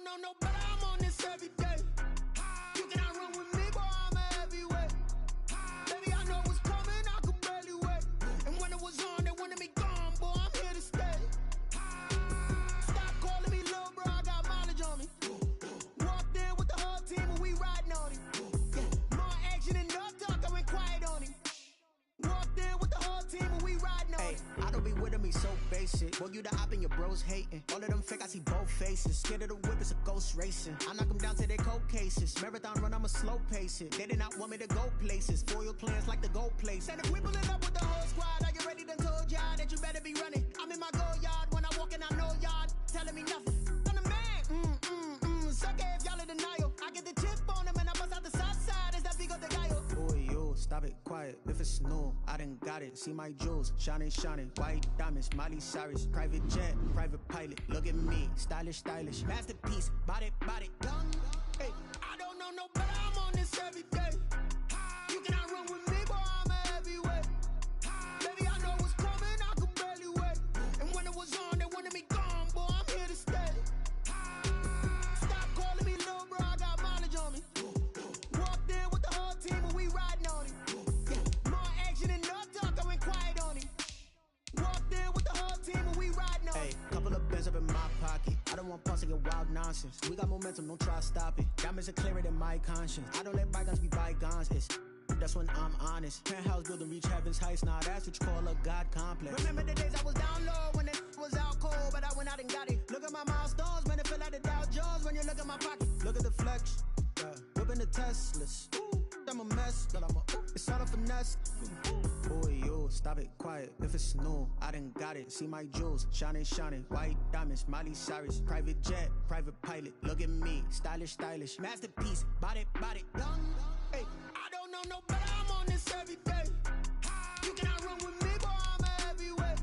don't know no better, I'm on this every day. You cannot run with me, boy, I'm a heavyweight. Baby, I know what's coming, I could barely wait. And when it was on, they wanted me gone, boy, I'm here to stay. Stop calling me little bro, I got mileage on me. Walked in with the whole team and we riding on him. More action and no talk, I went quiet on him. Walked in with the whole team and we riding on him. I don't be with me so basic. Boy, you the op and your bros hating. All of them fake, I see both faces. Scared of the whip, it's a ghost racing. I knock them down to their cold cases. Marathon run, I'ma slow pace it. They did not want me to go places. Foil plans like the gold place. And if we pulling up with the whole squad, are you ready? Done told y'all that you better be running. I'm in my go yard. When I walk in, I know y'all telling me nothing. I'm the man. Sucker if y'all in denial. I get the chip on them and I bust out the south side. Is that Vigo the guy? Boy, yo, stop it, quiet. If it's new, I done got it. See my jewels, shining, shining. White diamonds, Miley Cyrus. Private jet, private pilot. Look at me, stylish, stylish. Masterpiece, body, done. Hey, I don't know no better, I'm on this every day. You cannot run with me, boy, I'm a heavyweight. Baby, I know what's coming, I could barely wait. And when it was on, they wanted me gone, boy, I'm here to stay. Stop calling me little bro, I got mileage on me. Walked in with the whole team and we riding on him. More action and no talk, I went quiet on him. Walked in with the whole team and we riding on him. Hey, couple of bins up in my pocket. I don't want pause to get wild nonsense. We got momentum, don't try to stop it. Diamonds are clearer than my conscience. I don't let bygones be bygones. That's when I'm honest. Penthouse building reach heaven's heights. Nah, that's what you call a God complex. Remember the days I was down low when it was out cold, but I went out and got it. Look at my milestones, man, it feel like the Dow Jones when you look at my pocket. Look at the flex, whipping the Teslas. I'm a mess, but it's all a finesse. Boy, yo, stop it, quiet. If it's new, I done got it. See my jewels, shining, shining. White diamonds, Miley Cyrus. Private jet, private pilot. Look at me, stylish, stylish. Masterpiece, body, done. Hey, I don't know no better, I'm on this every day. You cannot run with me, boy, I'm a heavyweight.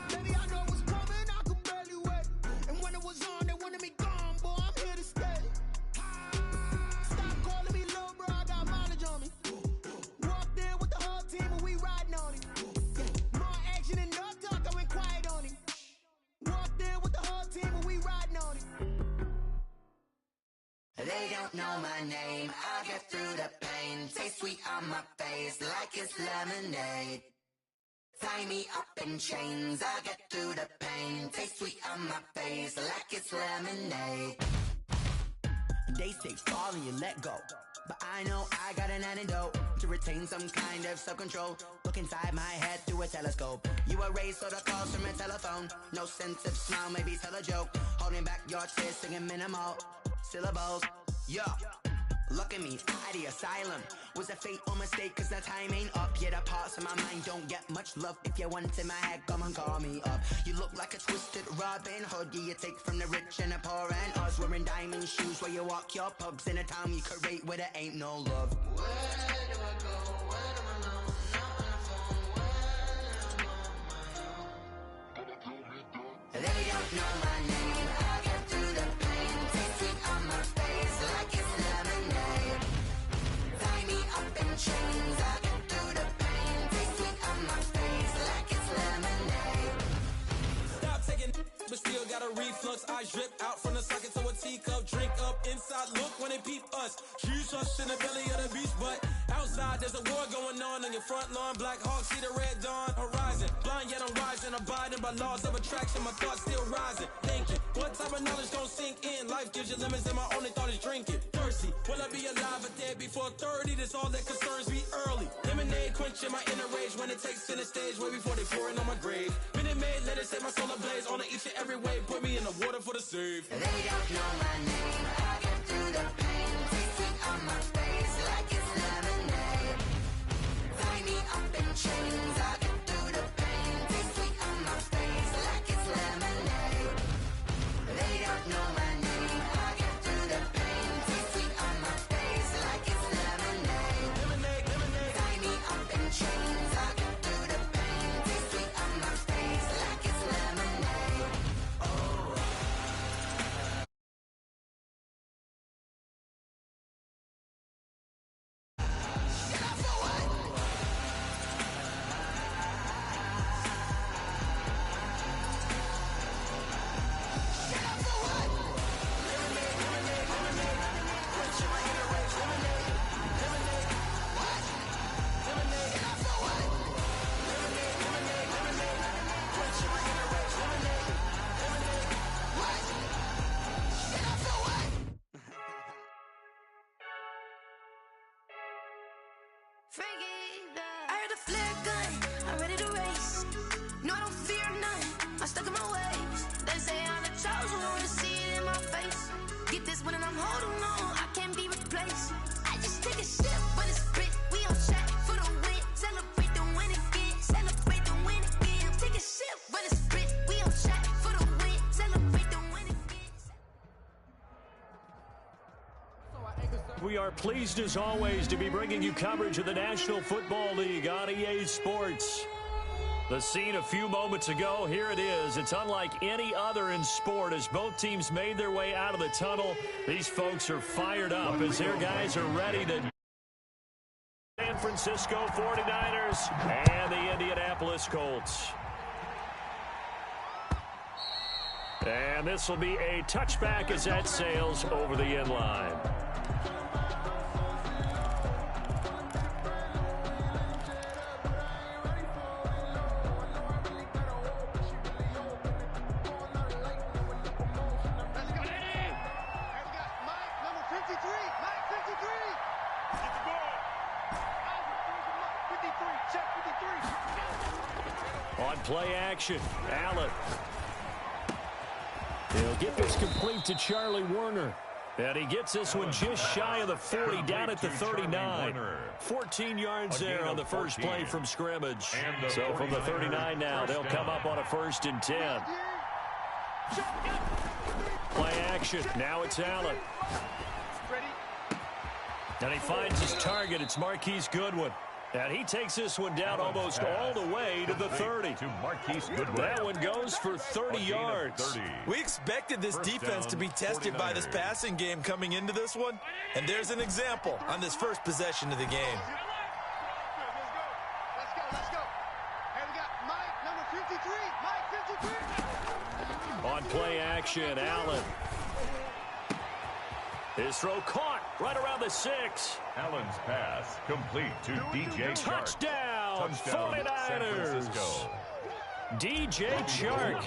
Baby, I know what's coming, I could barely wait. And when it was on, they wanted me gone, boy, I'm here to stay. Stop calling me little bro, I got mileage on me. Walked in with the whole team and we riding on him. More action and no talk, I went quiet on him. Walked in with the whole team and we riding on him. They don't know my name, I'll get through the pain. Taste sweet on my face like it's lemonade. Tie me up in chains, I'll get through the pain. Taste sweet on my face like it's lemonade. They say fall and you let go, but I know I got an antidote to retain some kind of self-control. Look inside my head through a telescope. You erase all the calls from a telephone. No sense of smile, maybe tell a joke. Holding back your tears, singing minimal syllables. Yeah, look at me, at the asylum. Was a fate or mistake, cause the time ain't up. Yet the parts of my mind don't get much love. If you want in my head, come and call me up. You look like a twisted Robin Hood. Yeah, you take from the rich and the poor and us. Wearing diamond shoes where you walk your pugs in a town you create where there ain't no love. Where do I go? Where do I know? Not on the phone. Where am I on my own? They don't know my name. I get through the pain. Taste sweet on my face like it's lemonade. Tie me up in chains. I get through the pain. Taste sweet on my face like it's lemonade. Stop taking, but still got a reflux. I drip out from the socket to a teacup. Drink up inside, look when they peep us. Shoes us in the belly of the beach, but outside there's a war going on your front lawn. Black Hawk, see the red dawn horizon. Blind yet I'm rising, abiding by laws of attraction. My thoughts still rising. Thinking, what type of knowledge don't sink in? Life gives you limits and my only thought is drinking. Thirsty, will I be alive or dead before 30? That's all that concerns me early. Lemonade quenching my inner rage when it takes center stage way before they pour it on my grave. Minute Maid, let it set my soul ablaze. On each and every way, put me in the water for the save. They don't know my name, I get through the pain. Taste sweet on my face like it's lemonade. Tie me up in chains, I get through the pain. Taste sweet on my face like it's lemonade. They don't know my name, I get through the pain. Taste sweet on my face like it's lemonade. Lemonade. Tie me up in chains, I get through the pain. Taste sweet on my face like it's lemonade. stuck in my ways. They say I'm the chosen one, see it in my face. Get this one and I'm holding on, I can't be replaced. I just take a sip when it's spit, we on track for the win. Celebrate the win again, celebrate the win again. Take a sip when it's spit, we on track for the win. Celebrate the win again. We are pleased as always to be bringing you coverage of the National Football League on EA Sports. The scene a few moments ago, here it is. It's unlike any other in sport as both teams made their way out of the tunnel. These folks are fired up as their guys are ready to... San Francisco 49ers and the Indianapolis Colts. And this will be a touchback as that sails over the end line. On play action, Allen. He'll get this complete to Charlie Warner. And he gets this one just shy of the 40, down at the 39. 14 yards there on the first play from scrimmage. So from the 39 now, they'll come up on a 1st and 10. Play action, now it's Allen. And he finds his target, it's Marquise Goodwin. And he takes this one down almost all the way to the 30. That one goes for 30 yards. We expected this defense to be tested by this passing game coming into this one. And there's an example on this first possession of the game. Let's go. Hey, we got Mike, number 53. Mike, 53. On play action, Allen. His throw caught right around the 6. Allen's pass complete to DJ Chark. Touchdown 49ers. DJ Chark,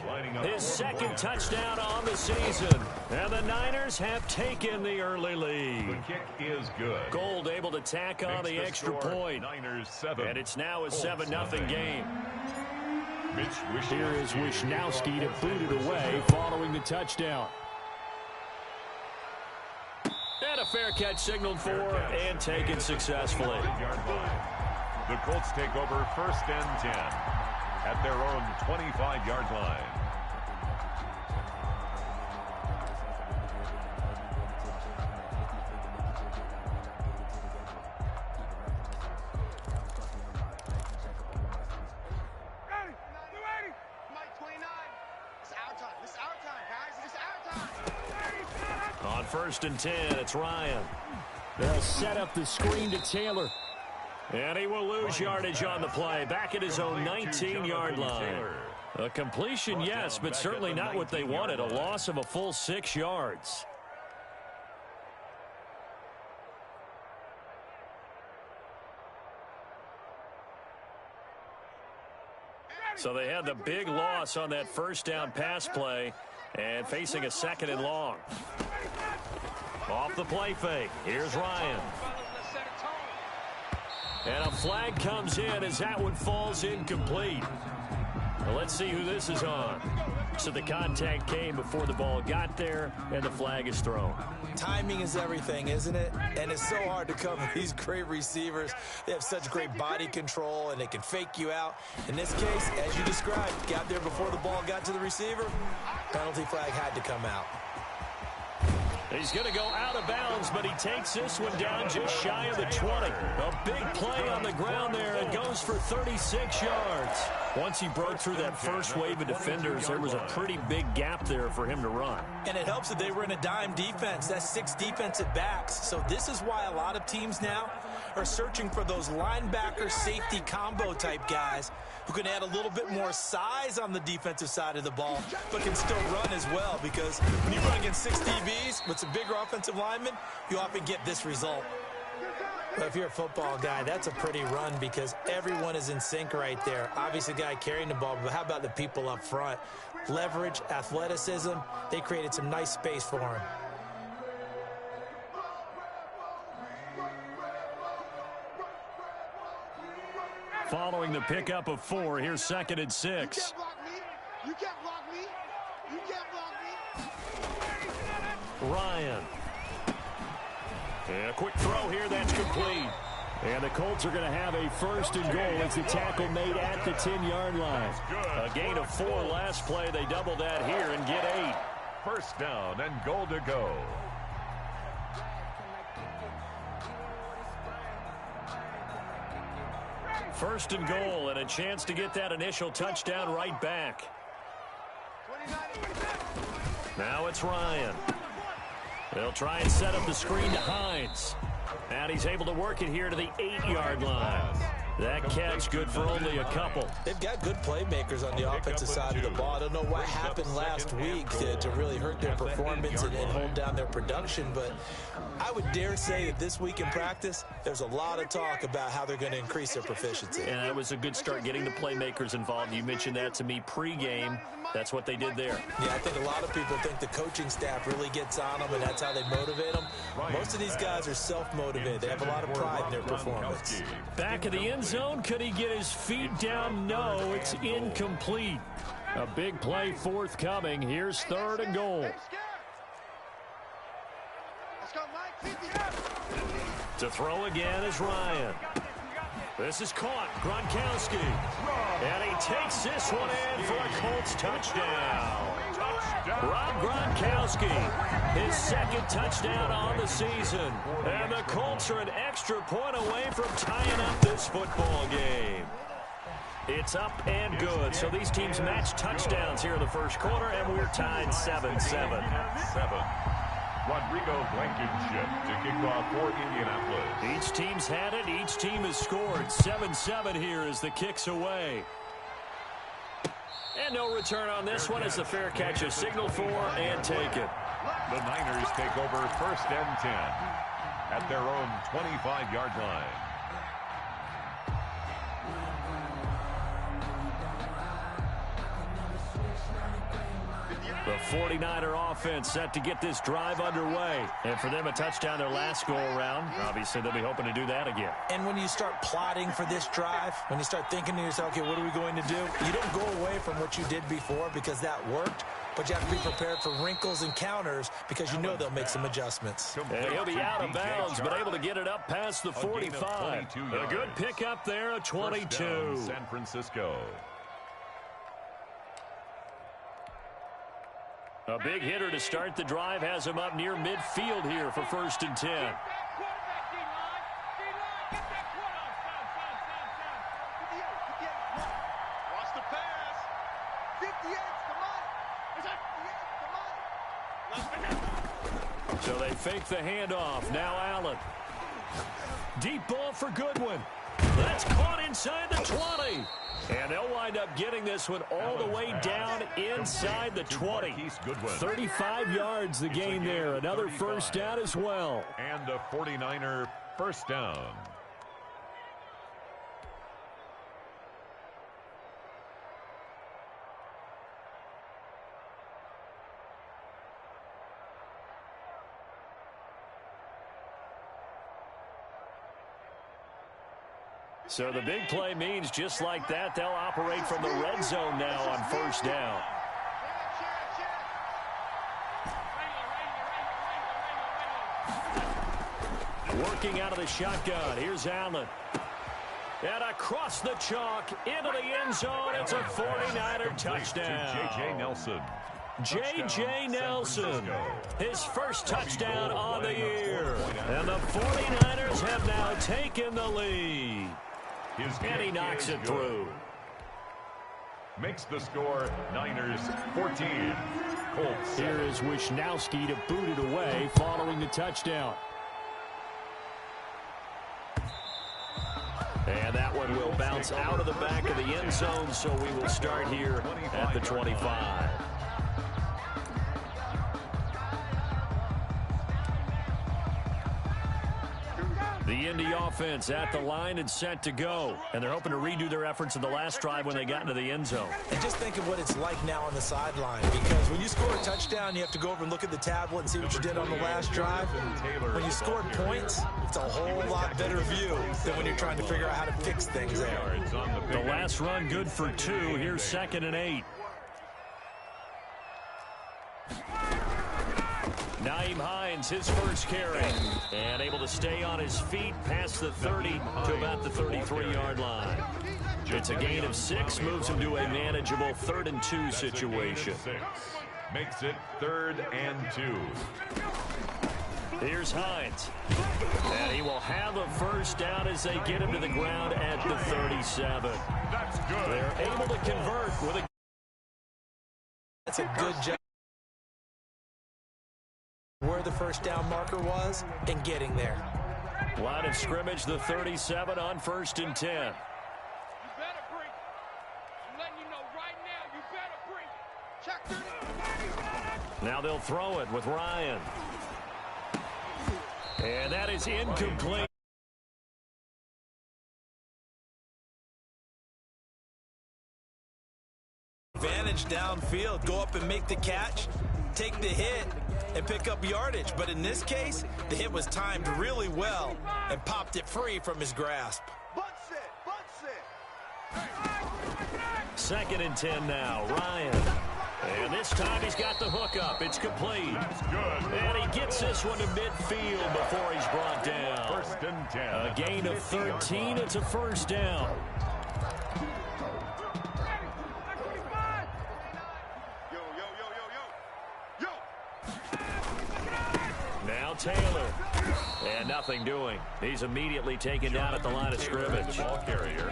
his second touchdown on the season. And the Niners have taken the early lead. The kick is good. Gold able to tack on the extra point. Niners 7. And it's now a 7-0 game. Here is Wisnowski to boot it away following the touchdown. And a fair catch signaled for and taken successfully. The Colts take over 1st and 10 at their own 25-yard line. On 1st and 10, it's Ryan. They'll set up the screen to Taylor. And he will lose yardage on the play, back at his own 19-yard line. A completion, yes, but certainly not what they wanted, a loss of a full 6 yards. So they had the big loss on that first down pass play and facing a 2nd and long. Off the play fake. Here's Ryan. And a flag comes in as that one falls incomplete. Well, let's see who this is on. So the contact came before the ball got there, and the flag is thrown. Timing is everything, isn't it? And it's so hard to cover these great receivers. They have such great body control, and they can fake you out. In this case, as you described, got there before the ball got to the receiver. Penalty flag had to come out. He's going to go out of bounds, but he takes this one down just shy of the 20. A big play on the ground there. It goes for 36 yards. Once he broke through that first wave of defenders, there was a pretty big gap there for him to run. And it helps that they were in a dime defense. That's 6 defensive backs. So this is why a lot of teams now are searching for those linebacker safety combo type guys who can add a little bit more size on the defensive side of the ball, but can still run as well, because when you run against 6 DBs with some bigger offensive linemen, you often get this result. Well, if you're a football guy, that's a pretty run because everyone is in sync right there. Obviously, the guy carrying the ball, but how about the people up front? Leverage, athleticism, they created some nice space for him. Following the pickup of 4, here's 2nd and 6. You can't block me. You can't block me. Ryan. And a quick throw here, that's complete. And the Colts are going to have a first and goal as the tackle made at the 10-yard line. A gain of 4 last play. They double that here and get 8. First down and goal to go. First and goal and a chance to get that initial touchdown right back. Now it's Ryan. They'll try and set up the screen to Hines. And he's able to work it here to the 8-yard line. That catch good for only a couple. They've got good playmakers on the offensive side of the ball. I don't know what happened last week to really hurt their performance and hold down their production, but I would dare say that this week in practice, there's a lot of talk about how they're going to increase their proficiency. And that was a good start getting the playmakers involved. You mentioned that to me pregame. That's what they did there. Yeah, I think a lot of people think the coaching staff really gets on them, and that's how they motivate them. Most of these guys are self-motivated. They have a lot of pride in their performance. Back of the end zone, could he get his feet down? No, it's incomplete. A big play forthcoming. Here's third and goal. To throw again is Ryan. This is caught. Gronkowski. And he takes this one in for a Colts touchdown. Rob Gronkowski, his second touchdown on the season. And the Colts are an extra point away from tying up this football game. It's up and good. So these teams match touchdowns here in the first quarter, and we're tied 7-7. Rodrigo Blankenship to kick off for Indianapolis. Each team's had it. Each team has scored. 7-7 here as the kick's away. And no return on this one as the fair catch is signaled for and taken. The Niners take over first and 10 at their own 25-yard line. The 49er offense set to get this drive underway. And for them, a touchdown their last go-around. Obviously, they'll be hoping to do that again. And when you start plotting for this drive, when you start thinking to yourself, okay, what are we going to do? You don't go away from what you did before because that worked, but you have to be prepared for wrinkles and counters because you know they'll make some adjustments. And he'll be out of bounds, but able to get it up past the 45. A good pickup there, a 22. San Francisco. A big hitter to start the drive has him up near midfield here for first and 10. Watch the pass. 58, So they fake the handoff. Now Allen. Deep ball for Goodwin. That's caught inside the 20. And they'll wind up getting this one all the way down inside the 20. 35 yards the gain there. Another first down as well. And a 49er first down. So the big play means just like that, they'll operate from the red zone now on first down. Working out of the shotgun. Here's Allen. And across the chalk into the end zone. It's a 49er touchdown. J.J. Nelson. J.J. Nelson, his first touchdown on the year. And the 49ers have now taken the lead. And he knocks it through. Makes the score Niners 14. Colts. Here is Wisnowski to boot it away following the touchdown. And that one will bounce out of the back of the end zone, so we will start here at the 25. The Indy offense at the line and set to go. And they're hoping to redo their efforts in the last drive when they got into the end zone. And just think of what it's like now on the sideline, because when you score a touchdown, you have to go over and look at the tablet and see what you did on the last drive. When you scored points, it's a whole lot better view than when you're trying to figure out how to fix things there. The last run good for 2. Here's 2nd and 8. Nyheim Hines, his first carry, and able to stay on his feet past the 30 to about the 33-yard line. It's a gain of 6, moves him to a manageable 3rd and 2 situation. Makes it 3rd and 2. Here's Hines. And he will have a first down as they get him to the ground at the 37. That's good. They're able to convert with a... That's a good job. Where the first down marker was and getting there. Line of scrimmage, the 37 on 1st and 10. Now they'll throw it with Ryan. And that is incomplete. Advantage downfield. Go up and make the catch, take the hit, and pick up yardage. But in this case, the hit was timed really well and popped it free from his grasp. 2nd and 10 now. Ryan. And this time he's got the hook up. It's complete. That's good. And he gets this one to midfield before he's brought down. 1st and 10. A gain of 13. It's a first down. Now Taylor. And nothing doing. He's immediately taken down at the line of scrimmage. Ball carrier.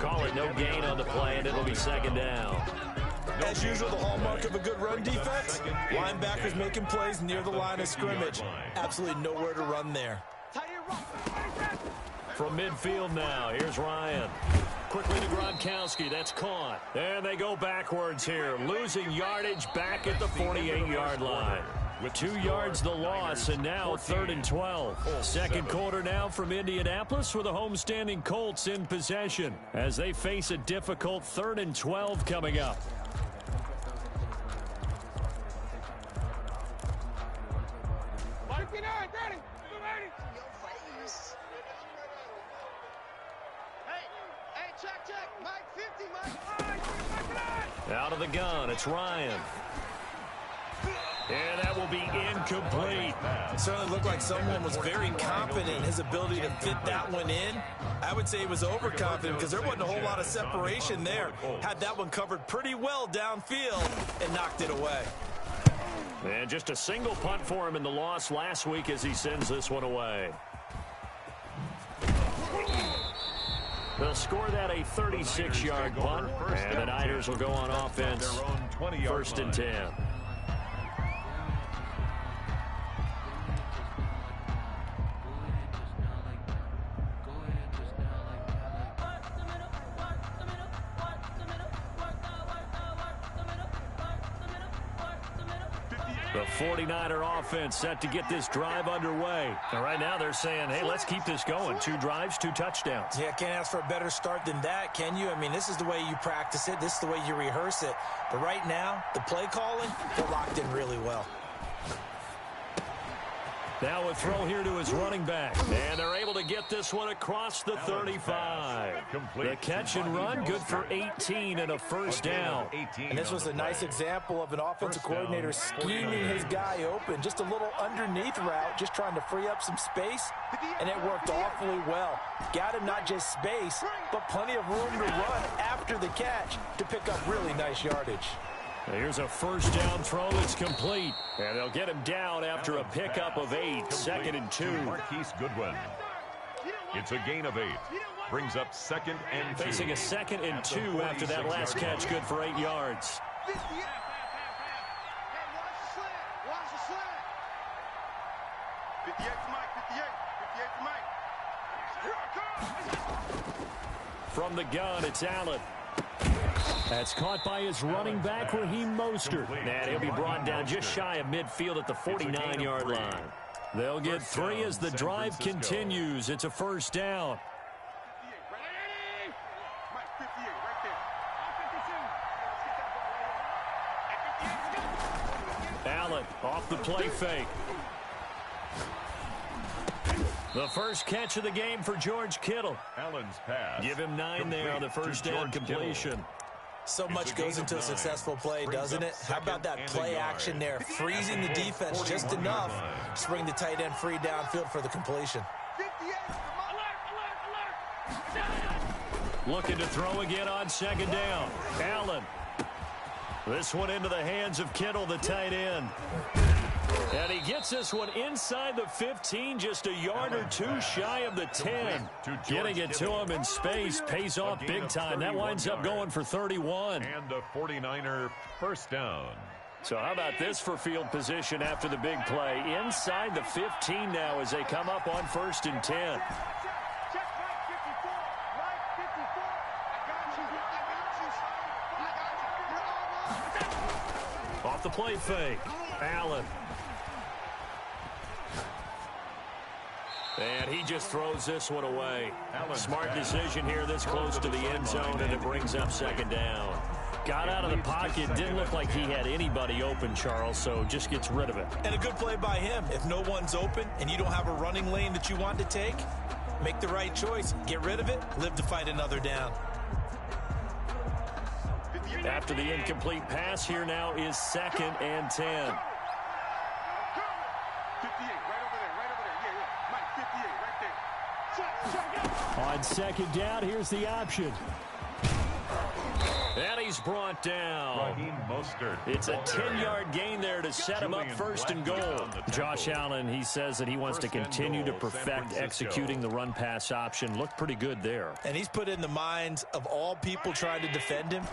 Call it no gain on the play, and it'll be 2nd down. As usual, the hallmark of a good run defense, linebackers making plays near the line of scrimmage. Absolutely nowhere to run there. From midfield now, here's Ryan. Quickly to Gronkowski, that's caught. And they go backwards here, losing yardage back at the 48-yard line. With 2 yards the loss, and now 3rd and 12. 2nd quarter now from Indianapolis with the homestanding Colts in possession as they face a difficult 3rd and 12 coming up. Out of the gun, it's Ryan. And that will be incomplete. It certainly looked like someone was very confident in his ability to fit that one in. I would say he was overconfident because there wasn't a whole lot of separation there. Had that one covered pretty well downfield and knocked it away. And just a single punt for him in the loss last week as he sends this one away. They'll score that a 36-yard punt, and the Niners will go on offense 1st and 10. The 49er offense set to get this drive underway. And right now they're saying, hey, let's keep this going. 2 drives, 2 touchdowns. Yeah, can't ask for a better start than that, can you? I mean, this is the way you practice it. This is the way you rehearse it. But right now, the play calling, they're locked in really well. Now a throw here to his running back. And they're able to get this one across the 35. The catch and run, good for 18 and a first down. And this was a nice example of an offensive coordinator scheming his guy open. Just a little underneath route, just trying to free up some space, and it worked awfully well. Got him not just space, but plenty of room to run after the catch to pick up really nice yardage. Here's a first down throw that's complete. And they'll get him down after a pickup of 8. 2nd and 2. Marquise Goodwin. It's a gain of 8. Brings up 2nd and 2. Facing a 2nd and 2 after that last catch, good for 8 yards. From the gun, it's Allen. That's caught by his running back, Raheem Mostert. And he'll be brought down just shy of midfield at the 49-yard line. They'll get 3 as the drive continues. It's a first down. Allen off the play fake. The first catch of the game for George Kittle. Allen's pass. Give him 9 there on the first down completion. So much goes into a successful play, doesn't it? How about that play action there, freezing the defense just enough to bring the tight end free downfield for the completion. Looking to throw again on second down. Allen. This one into the hands of Kittle, the tight end. And he gets this one inside the 15, just a yard or two shy of the 10. Getting it to him in space pays off big time. That winds up going for 31. And the 49er first down. So how about this for field position after the big play? Inside the 15 now as they come up on 1st and 10. Off the play fake. Allen. And he just throws this one away. Smart decision here this close to the end zone, and it brings up second down. Got out of the pocket. Didn't look like he had anybody open, Charles, so just gets rid of it. And a good play by him. If no one's open and you don't have a running lane that you want to take, make the right choice. Get rid of it. Live to fight another down. After the incomplete pass, here now is 2nd and 10. On second down, here's the option. And he's brought down. It's a 10-yard gain there to set him up 1st and goal. Josh Allen, he says that he wants to continue to perfect executing the run-pass option. Looked pretty good there. And he's put in the minds of all people trying to defend him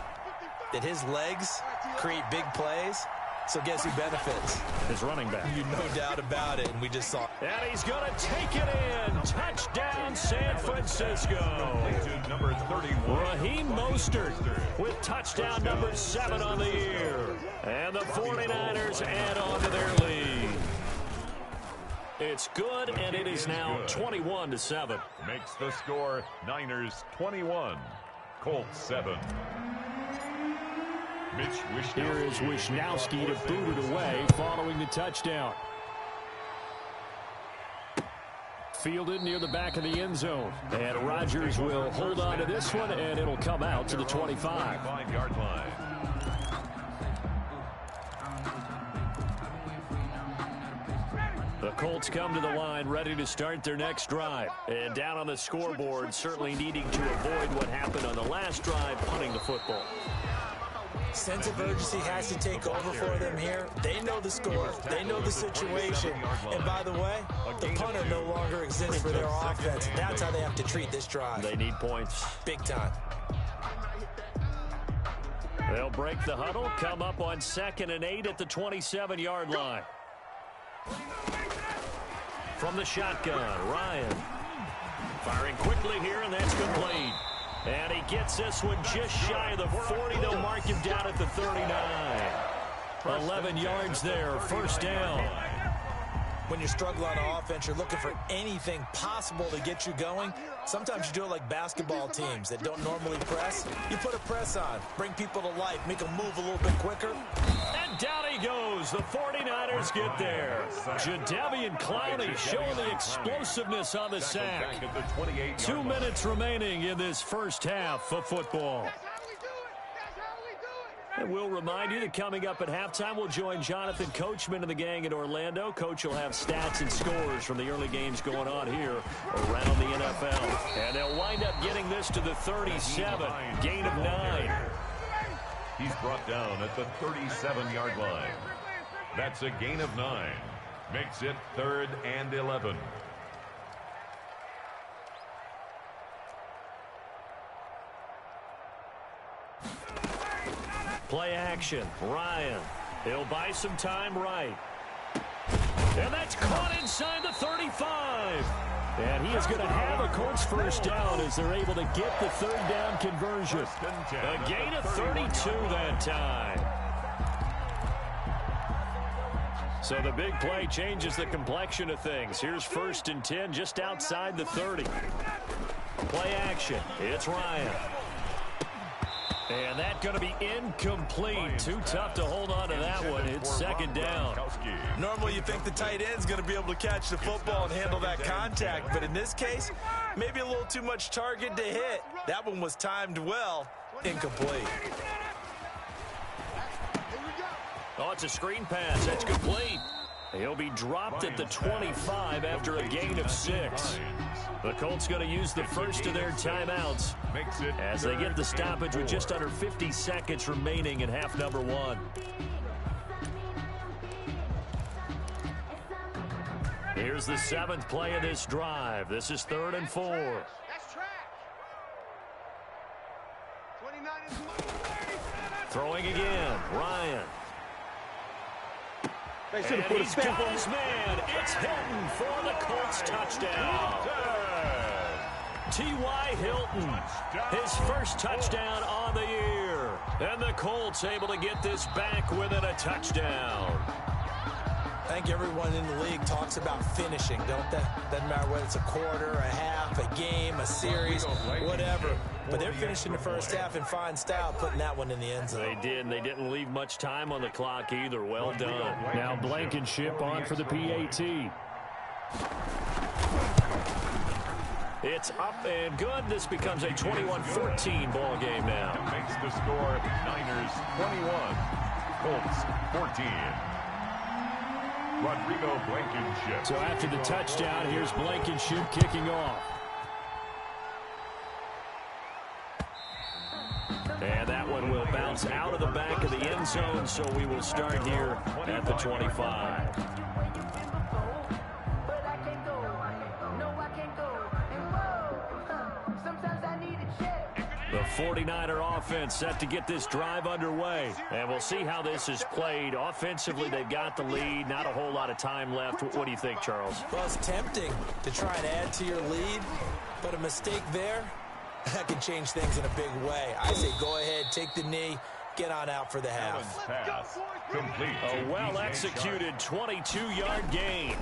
that his legs create big plays. So guess who benefits? His running back. You no doubt about it, and we just saw. And he's going to take it in. Touchdown, San Francisco. Number 31. Raheem Mostert with touchdown number 7 on the year. And the 49ers add on to their lead. It's good, and it is now 21-7. Makes the score Niners 21, Colts 7. Here is Wisnowski to boot it away following the touchdown. Fielded near the back of the end zone. And Rodgers will hold on to this one, and it'll come out to the 25. 25-yard line. The Colts come to the line ready to start their next drive. And down on the scoreboard, certainly needing to avoid what happened on the last drive, punting the football. Sense of urgency has to take over for them here. They know the score. They know the situation. And by the way, the punter no longer exists for their offense. That's how they have to treat this drive. They need points. Big time. They'll break the huddle, come up on 2nd and 8 at the 27-yard line. From the shotgun, Ryan. Firing quickly here, and that's complete. And he gets this one just shy of the 40. They'll mark him down at the 39. 11 yards there, 1st down. When you're struggling on offense, you're looking for anything possible to get you going. Sometimes you do it like basketball teams that don't normally press. You put a press on, bring people to life, make them move a little bit quicker. And down he goes. The 49ers get there. Jadeveon Clowney showing the explosiveness on the sack. 2 minutes remaining in this first half of football. And we'll remind you that coming up at halftime, we'll join Jonathan Coachman and the gang in Orlando. Coach will have stats and scores from the early games going on here around the NFL. And they'll wind up getting this to the 37. Gain of 9. He's brought down at the 37-yard line. That's a gain of 9. Makes it 3rd and 11. Play action. Ryan. He'll buy some time right. And that's caught inside the 35. And he is going to have a Colts first down as they're able to get the 3rd down conversion. A gain of 32 that time. So the big play changes the complexion of things. Here's 1st and 10 just outside the 30. Play action. It's Ryan. And that's going to be incomplete. Too tough to hold on to that one. It's 2nd down. Normally you think the tight end's going to be able to catch the football and handle that contact. But in this case, maybe a little too much target to hit. That one was timed well. Incomplete. Oh, it's a screen pass. That's complete. He'll be dropped at the 25 after a gain of 6. The Colts going to use the first of their timeouts as they get the stoppage with just under 50 seconds remaining in half number 1. Here's the 7th play of this drive. This is 3rd and 4. That's track. 29 is Throwing again, Ryan. And he's got his man. It's Hilton for the Colts touchdown. T.Y. Hilton, his first touchdown on the year. And the Colts able to get this back within a touchdown. I think everyone in the league talks about finishing, don't they? Doesn't matter whether it's a quarter, a half, a game, a series, whatever. But they're finishing the first half in fine style, putting that one in the end zone. They did, and they didn't leave much time on the clock either. Well done. Now Blankenship on for the PAT. It's up and good. This becomes a 21-14 ball game now. Makes the score Niners 21, Colts 14. Rodrigo Blankenship. So after the touchdown, here's Blankenship kicking off. And that one will bounce out of the back of the end zone, so we will start here at the 25. The 49er offense set to get this drive underway. And we'll see how this is played. Offensively, they've got the lead. Not a whole lot of time left. What do you think, Charles? Well, it's tempting to try and add to your lead, but a mistake there, that can change things in a big way. I say go ahead, take the knee, get on out for the half. Pass complete. A well-executed 22-yard gain.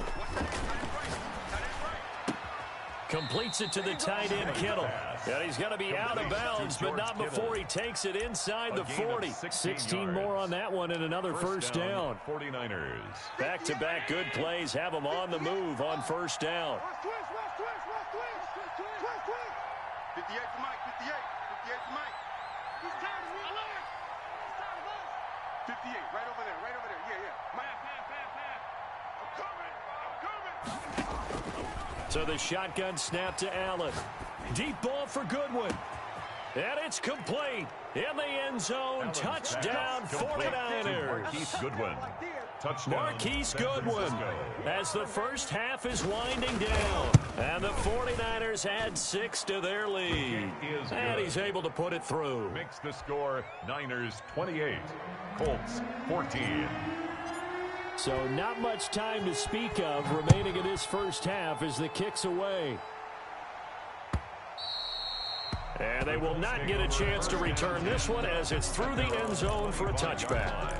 Completes it to the tight end, Kittle. And he's going to be out of bounds, but not before he takes it inside the 40. 16 more on that one and another first down. 49ers. Back-to-back good plays have them on the move on first down. 58 to Mike, 58 to Mike. He's tired of me. He's tired of us. 58, right over there, Yeah. Pass. I'm coming. So the shotgun snap to Allen. Deep ball for Goodwin. And it's complete. In the end zone, touchdown 49ers. Marquise Goodwin. Touchdown. Marquise Goodwin as the first half is winding down. And the 49ers add 6 to their lead. And he's able to put it through. Makes the score Niners 28, Colts 14. So not much time to speak of remaining in this first half as the kick's away. And they will not get a chance to return this one as it's through the end zone for a touchback.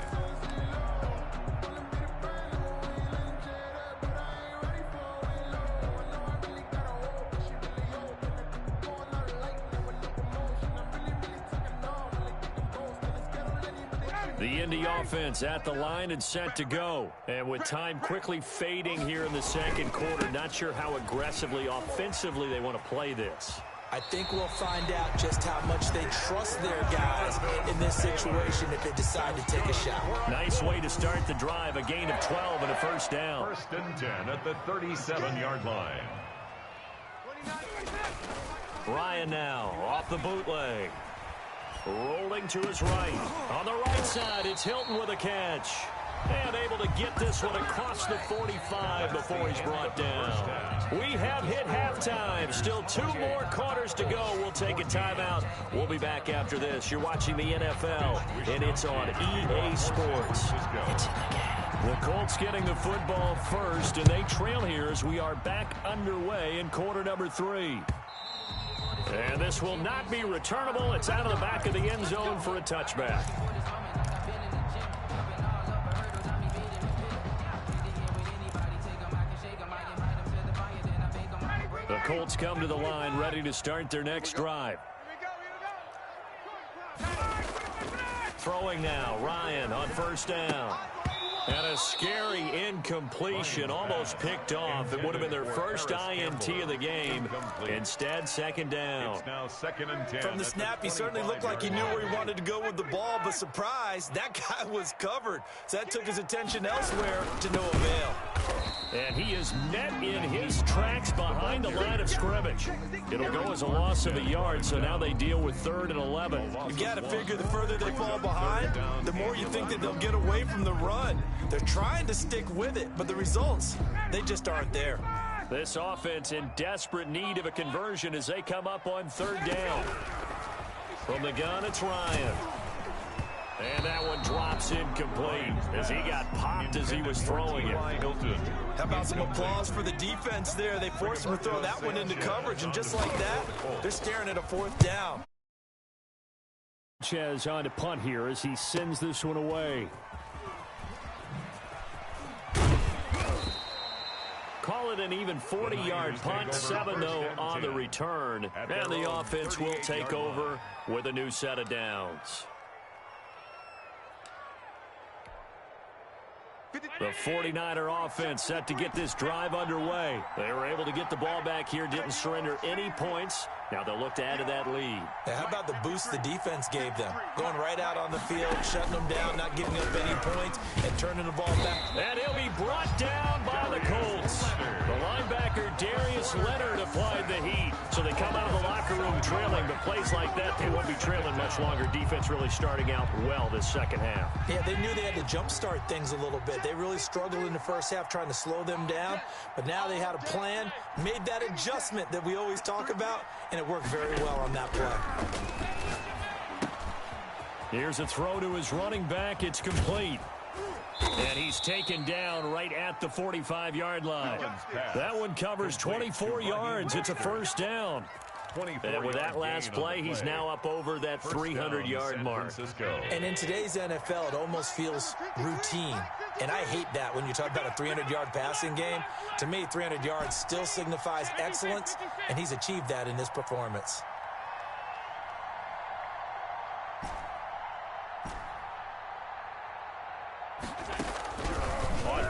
The Indy offense at the line and set to go. And with time quickly fading here in the second quarter, not sure how aggressively, offensively they want to play this. I think we'll find out just how much they trust their guys in this situation if they decide to take a shot. Nice way to start the drive, a gain of 12 and a first down. First and 10 at the 37-yard line. Ryan now off the bootleg. Rolling to his right. On the right side, it's Hilton with a catch. And able to get this one across the 45 before he's brought down. We have hit halftime. Still 2 more quarters to go. We'll take a timeout. We'll be back after this. You're watching the NFL, and it's on EA Sports. The Colts getting the football first, and they trail here as we are back underway in quarter number 3. And this will not be returnable. It's out of the back of the end zone for a touchback. The Colts come to the line ready to start their next drive. Throwing now, Ryan on first down. And a scary incompletion, almost picked off. It would have been their first INT of the game. Instead, second down. It's now 2nd and 10. From the snap, he certainly looked like he knew where he wanted to go with the ball, but surprise, that guy was covered. So that took his attention elsewhere to no avail. And he is met in his tracks behind the line of scrimmage. It'll go as a loss of a yard, so now they deal with 3rd and 11. You got to figure the further they fall behind, the more you think that they'll get away from the run. They're trying to stick with it, but the results, they just aren't there. This offense in desperate need of a conversion as they come up on 3rd down. From the gun, it's Ryan. And that one drops incomplete as he got popped as he was throwing it. How about some applause for the defense there? They forced him to throw that one into coverage, and just like that, they're staring at a 4th down. Sanchez on to punt here as he sends this one away. Call it an even 40-yard punt, 7-0 on the return. And the offense will take over with a new set of downs. The 49er offense set to get this drive underway. They were able to get the ball back here, didn't surrender any points. Now they'll look to add to that lead. How about the boost the defense gave them? Going right out on the field, shutting them down, not giving up any points, and turning the ball back. And he'll be brought down by the Colts. The linebacker, Darius Leonard, applied the heat. So they come out of the locker room trailing, but plays like that, they won't be trailing much longer. Defense really starting out well this second half. Yeah, they knew they had to jumpstart things a little bit. They really struggled in the first half trying to slow them down, but now they had a plan, made that adjustment that we always talk about, and it worked very well on that play. Here's a throw to his running back. It's complete. And he's taken down right at the 45-yard line. That one covers 24 yards. It's a first down. And with that last play, he's now up over that 300-yard mark. And in today's NFL, it almost feels routine. And I hate that when you talk about a 300-yard passing game. To me, 300 yards still signifies excellence, and he's achieved that in this performance.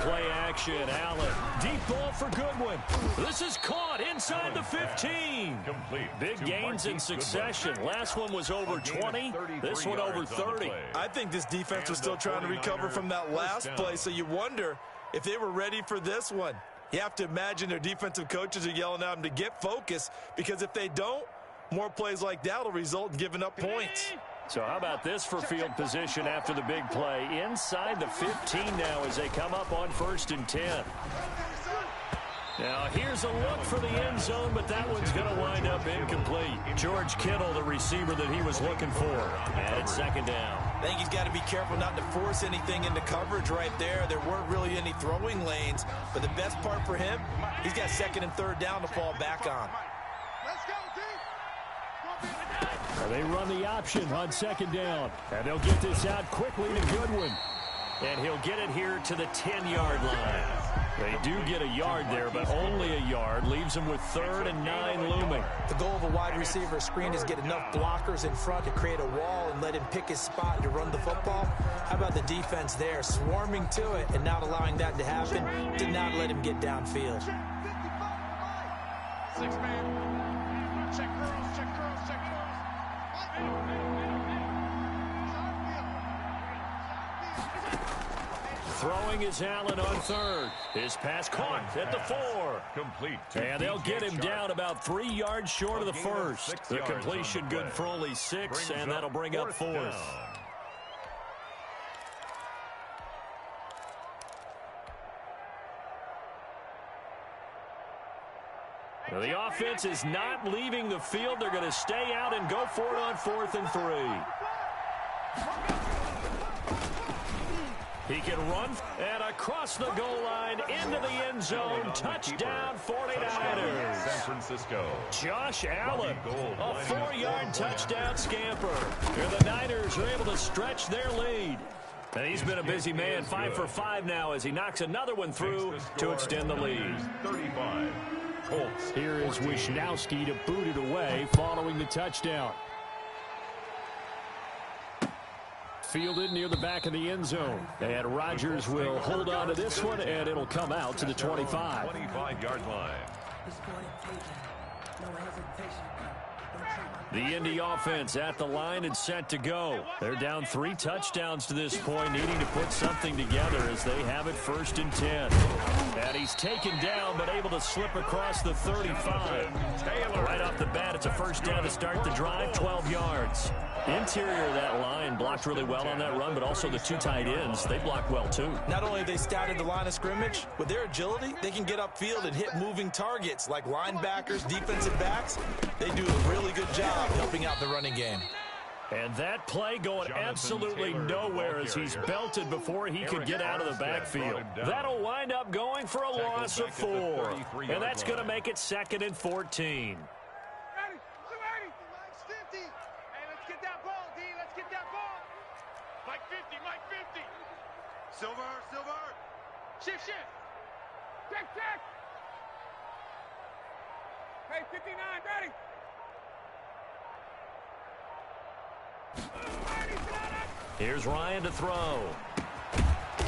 Play action, Allen. Deep ball for Goodwin. This is caught inside the 15. Big gains in succession. Last one was over 20. This one over 30. I think this defense was still trying to recover from that last play, so you wonder if they were ready for this one. You have to imagine their defensive coaches are yelling at them to get focused, because if they don't, more plays like that will result in giving up points. So how about this for field position after the big play? Inside the 15 now as they come up on 1st and 10. Now here's a look for the end zone, but that one's going to wind up incomplete. George Kittle, the receiver that he was looking for. And it's 2nd down. I think he's got to be careful not to force anything into coverage right there. There weren't really any throwing lanes, but the best part for him, he's got 2nd and 3rd down to fall back on. They run the option on 2nd down. And they'll get this out quickly to Goodwin. And he'll get it here to the 10-yard line. They do get a yard there, but only a yard. Leaves them with 3rd and 9 looming. The goal of a wide receiver screen is get enough blockers in front to create a wall and let him pick his spot to run the football. How about the defense there, swarming to it and not allowing that to happen? Did not let him get downfield. 6-man. Check curls, check curls, check curls. Throwing is Allen on 3rd. His pass caught at the 4. Complete. And they'll get him down about 3 yards short of the 1st. The completion good for only 6, and that'll bring up 4th. Now the offense is not leaving the field. They're going to stay out and go for it on 4th and 3. He can run and across the goal line into the end zone. Touchdown 49ers. San Francisco. Josh Allen, a 4-yard touchdown scamper. And the Niners are able to stretch their lead. And he's been a busy man, 5 for 5 now as he knocks another one through to extend the lead. 35. Colts. Here is Wisnowski to boot it away following the touchdown. fielded near the back of the end zone. And Rodgers will hold on to this one, and it'll come out to the 25. 25-yard line. The Indy offense at the line and set to go. They're down 3 touchdowns to this point, needing to put something together as they have it 1st and 10. And he's taken down, but able to slip across the 35. Right off the bat, it's a first down to start the drive, 12 yards. Interior of that line blocked really well on that run, but also the 2 tight ends, they blocked well too. Not only have they scouted the line of scrimmage, with their agility, they can get upfield and hit moving targets like linebackers, defensive backs. They do a really good job helping out the running game. And that play going absolutely nowhere as he's belted before he could get out of the backfield. That'll wind up going for a loss of 4. And that's going to make it 2nd and 14. Silver. Shift. Check. Hey, 59, ready. Here's Ryan to throw.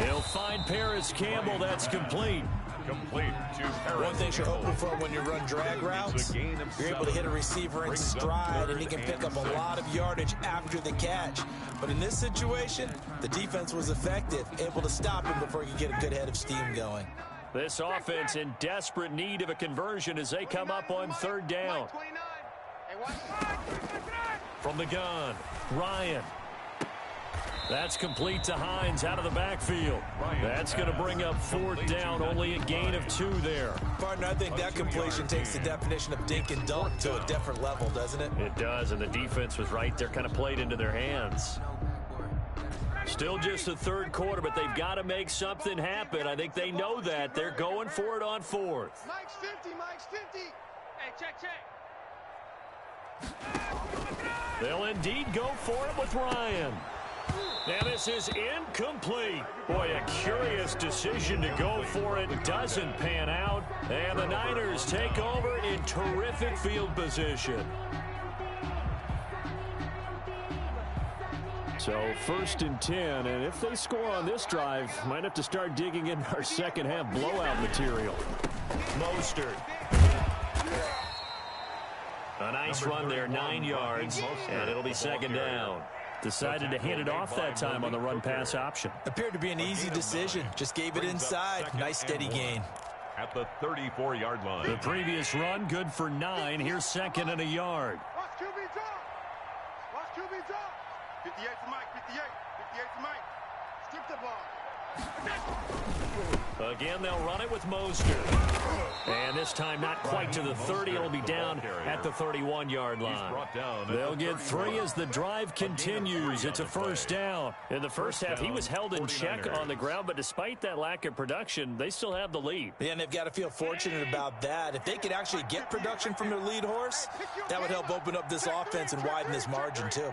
He'll find Paris Campbell. That's complete. Complete to Paris. One thing you're hoping for when you run drag routes, you're able to hit a receiver in stride, and he can pick up a lot of yardage after the catch. But in this situation, the defense was effective, able to stop him before he could get a good head of steam going. This offense in desperate need of a conversion as they come up on 3rd down. From the gun, Ryan. That's complete to Hines out of the backfield. That's going to bring up 4th down, only a gain of 2 there. Partner, I think that completion takes the definition of dink and dunk to a different level, doesn't it? It does, and the defense was right there, kind of played into their hands. Still just the 3rd quarter, but they've got to make something happen. I think they know that. They're going for it on 4th. Mike's 50. Hey, check. They'll indeed go for it with Ryan. Now this is incomplete. Boy, a curious decision to go for it. Doesn't pan out. And the Niners take over in terrific field position. So 1st and 10, and if they score on this drive, might have to start digging in our second half blowout material. Mostert. A nice run there, 9 yards, and it'll be 2nd down. Decided to hand it off that time on the run-pass option. Appeared to be an easy decision. Just gave it inside. Nice steady gain. At the 34-yard line. The previous run, good for 9. Here's 2nd and a yard. Watch QB drop. 58 to Mike. 58 to Mike. Strip the ball. Again, they'll run it with Mostert. And this time not quite to the 30. It'll be down at the 31-yard line. They'll get 3 as the drive continues. It's a 1st down. In the first half, he was held in check on the ground, but despite that lack of production, they still have the lead. Yeah, and they've got to feel fortunate about that. If they could actually get production from their lead horse, that would help open up this offense and widen this margin, too.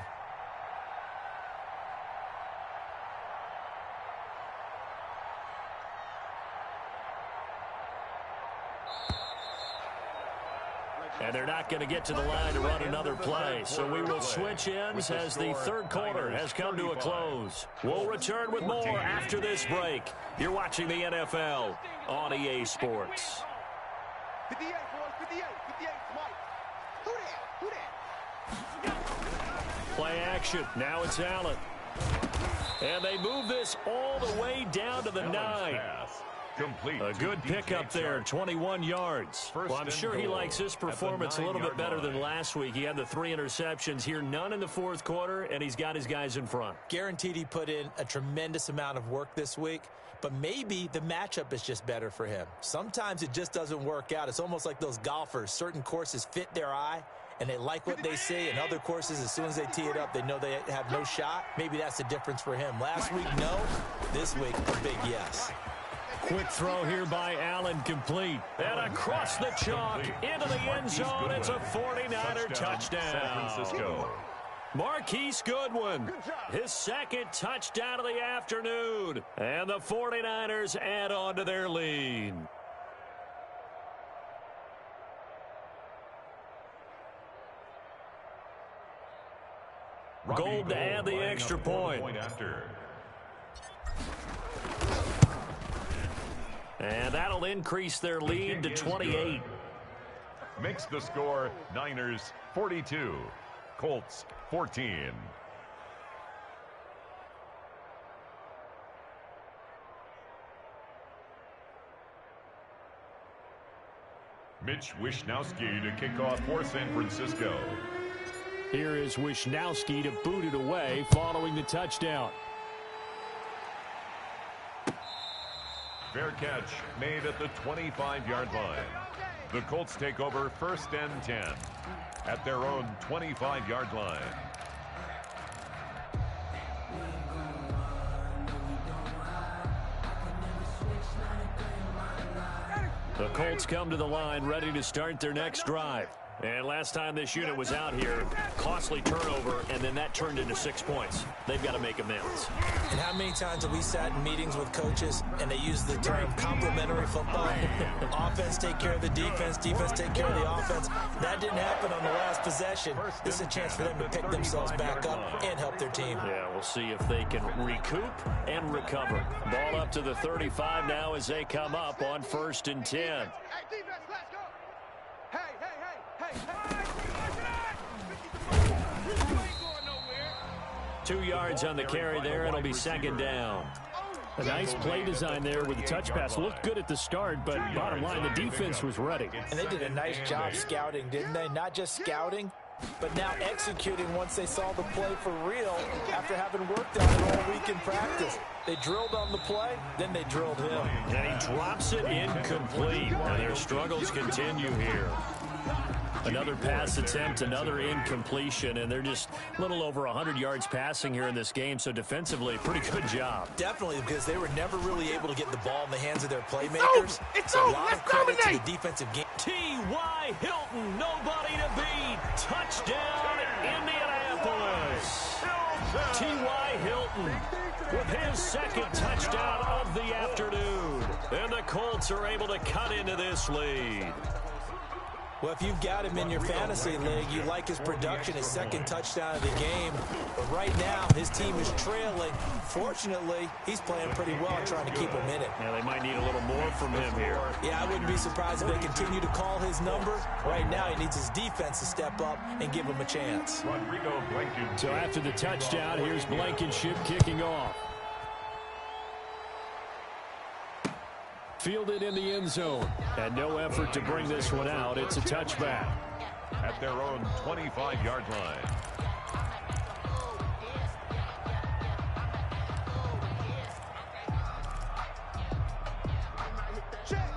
And they're not going to get to the line to run another play. So we will switch ends as the 3rd quarter has come to a close. We'll return with more after this break. You're watching the NFL on EA Sports. 58, boys, 58, Mike. Who that? Play action. Now it's Allen. And they move this all the way down to the 9. Complete. A good pickup there, 21 yards. Well, I'm sure he likes this performance a little bit better than last week. He had the 3 interceptions here, none in the 4th quarter, and he's got his guys in front. Guaranteed he put in a tremendous amount of work this week, but maybe the matchup is just better for him. Sometimes it just doesn't work out. It's almost like those golfers. Certain courses fit their eye, and they like what they see, and other courses, as soon as they tee it up, they know they have no shot. Maybe that's the difference for him. Last week, no. This week, a big yes. Quick throw here by Allen, complete. And across the chalk into the end zone. It's a 49er touchdown. San Francisco. Marquise Goodwin, his 2nd touchdown of the afternoon. And the 49ers add on to their lead. Gold to add the extra point. And that'll increase their lead to 28. Makes the score Niners 42, Colts 14. Mitch Wishnowsky to kick off for San Francisco. Here is Wishnowsky to boot it away following the touchdown. Fair catch made at the 25-yard line. The Colts take over 1st and 10 at their own 25-yard line. The Colts come to the line ready to start their next drive. And last time this unit was out here, costly turnover, and then that turned into 6 points. They've got to make amends. And how many times have we sat in meetings with coaches and they use the term complementary football? Offense take care of the defense, defense take care of the offense. That didn't happen on the last possession. This is a chance for them to pick themselves back up and help their team. Yeah, we'll see if they can recoup and recover. Ball up to the 35 now as they come up on 1st and 10. Hey, defense, let's go. Hey. 2 yards on the carry there. It'll be 2nd down. A nice play design there with the touch pass. Looked good at the start, but bottom line, the defense was ready. And they did a nice job scouting, didn't they? Not just scouting, but now executing once they saw the play for real after having worked on it all week in practice. They drilled on the play, then they drilled him. And he drops it incomplete. And their struggles continue here. Another pass attempt, another incompletion, and they're just a little over 100 yards passing here in this game, so defensively, pretty good job. Definitely, because they were never really able to get the ball in the hands of their playmakers. It's a lot of credit to the defensive game. T.Y. Hilton, nobody to beat. Touchdown, Indianapolis. T.Y. Hilton with his 2nd touchdown of the afternoon. And the Colts are able to cut into this lead. Well, if you've got him in your fantasy league, you like his production, his 2nd touchdown of the game. But right now, his team is trailing. Fortunately, he's playing pretty well and trying to keep him in it. Yeah, they might need a little more from him here. Yeah, I wouldn't be surprised if they continue to call his number. Right now, he needs his defense to step up and give him a chance. So after the touchdown, here's Blankenship kicking off. Fielded in the end zone. And no effort to bring this one out. It's a touchback. At their own 25-yard line.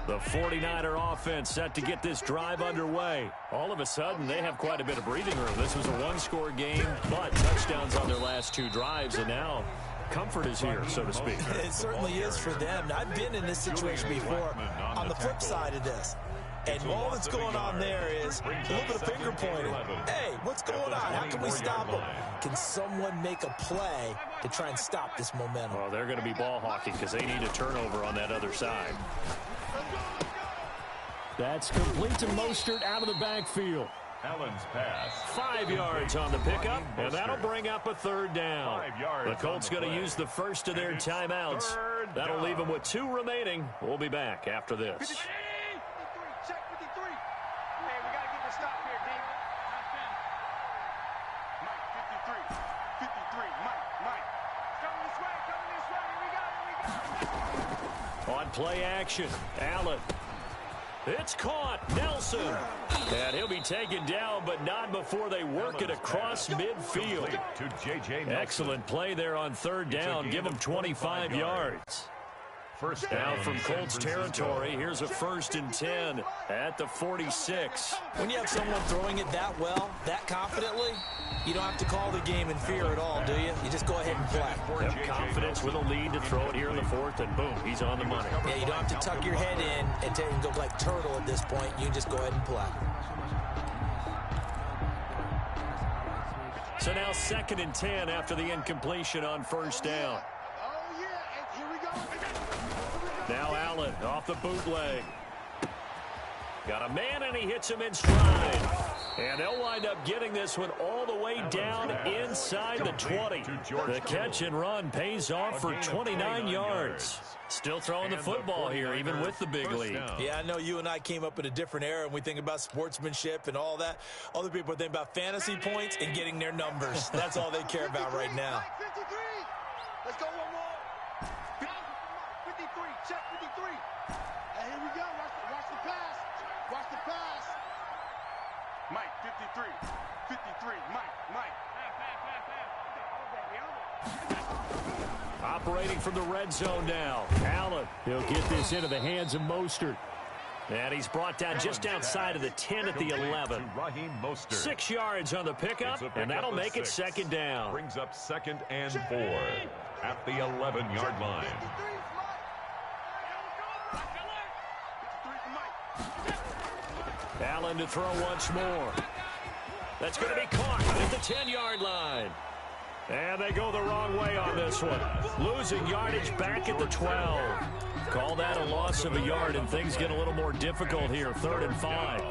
The 49er offense set to get this drive underway. All of a sudden, they have quite a bit of breathing room. This was a one-score game, but touchdowns on their last 2 drives, and now comfort is here, so to speak. It certainly is for them. Now, I've been in this situation before on the flip side of this. And all that's going on there is a little bit of finger pointing. Hey, what's going on? How can we stop them? Can someone make a play to try and stop this momentum? Well, they're going to be ball hawking because they need a turnover on that other side. That's complete to Mostert out of the backfield. Allen's pass. 5 yards on the pickup, and that'll bring up a 3rd down. The Colts going to use the first of their timeouts. That'll leave them with 2 remaining. We'll be back after this. 53. Check 53. Hey, we got to get the stop here, D. Mike, 53. 53. Mike. Coming this way. Here we go. On play action, Allen. It's caught. Nelson. And he'll be taken down, but not before they work it across midfield. Excellent play there on 3rd down. Give them 25 yards. First down from Colts territory. Here's a 1st and 10 at the 46. When you have someone throwing it that well, that confidently, you don't have to call the game in fear at all, do you? You just go ahead and play. Have confidence with a lead to throw it here in the 4th, and boom, he's on the money. Yeah, you don't have to tuck your head in and go like turtle at this point. You can just go ahead and play. So now 2nd and 10 after the incompletion on 1st down. Now Allen off the bootleg. Got a man, and he hits him in stride. And they'll wind up getting this one all the way down inside the 20. The catch and run pays off for 29 yards. Still throwing the football here, even with the big lead. Yeah, I know you and I came up in a different era, and we think about sportsmanship and all that. Other people think about fantasy points and getting their numbers. That's all they care about right now. 53. Let's go one more. 53. Check 53. And here we go. Watch the pass. Watch the pass. Mike, 53. 53. Mike. Operating from the red zone now. Allen, he'll get this into the hands of Mostert. And he's brought down just outside of the 10 at the 11. 6 yards on the pickup, and that'll make it second down. Brings up 2nd and 4 at the 11-yard line. Allen to throw once more. That's going to be caught at the 10-yard line. And they go the wrong way on this one. Losing yardage back at the 12. Call that a loss of a yard, and things get a little more difficult here. 3rd and 5.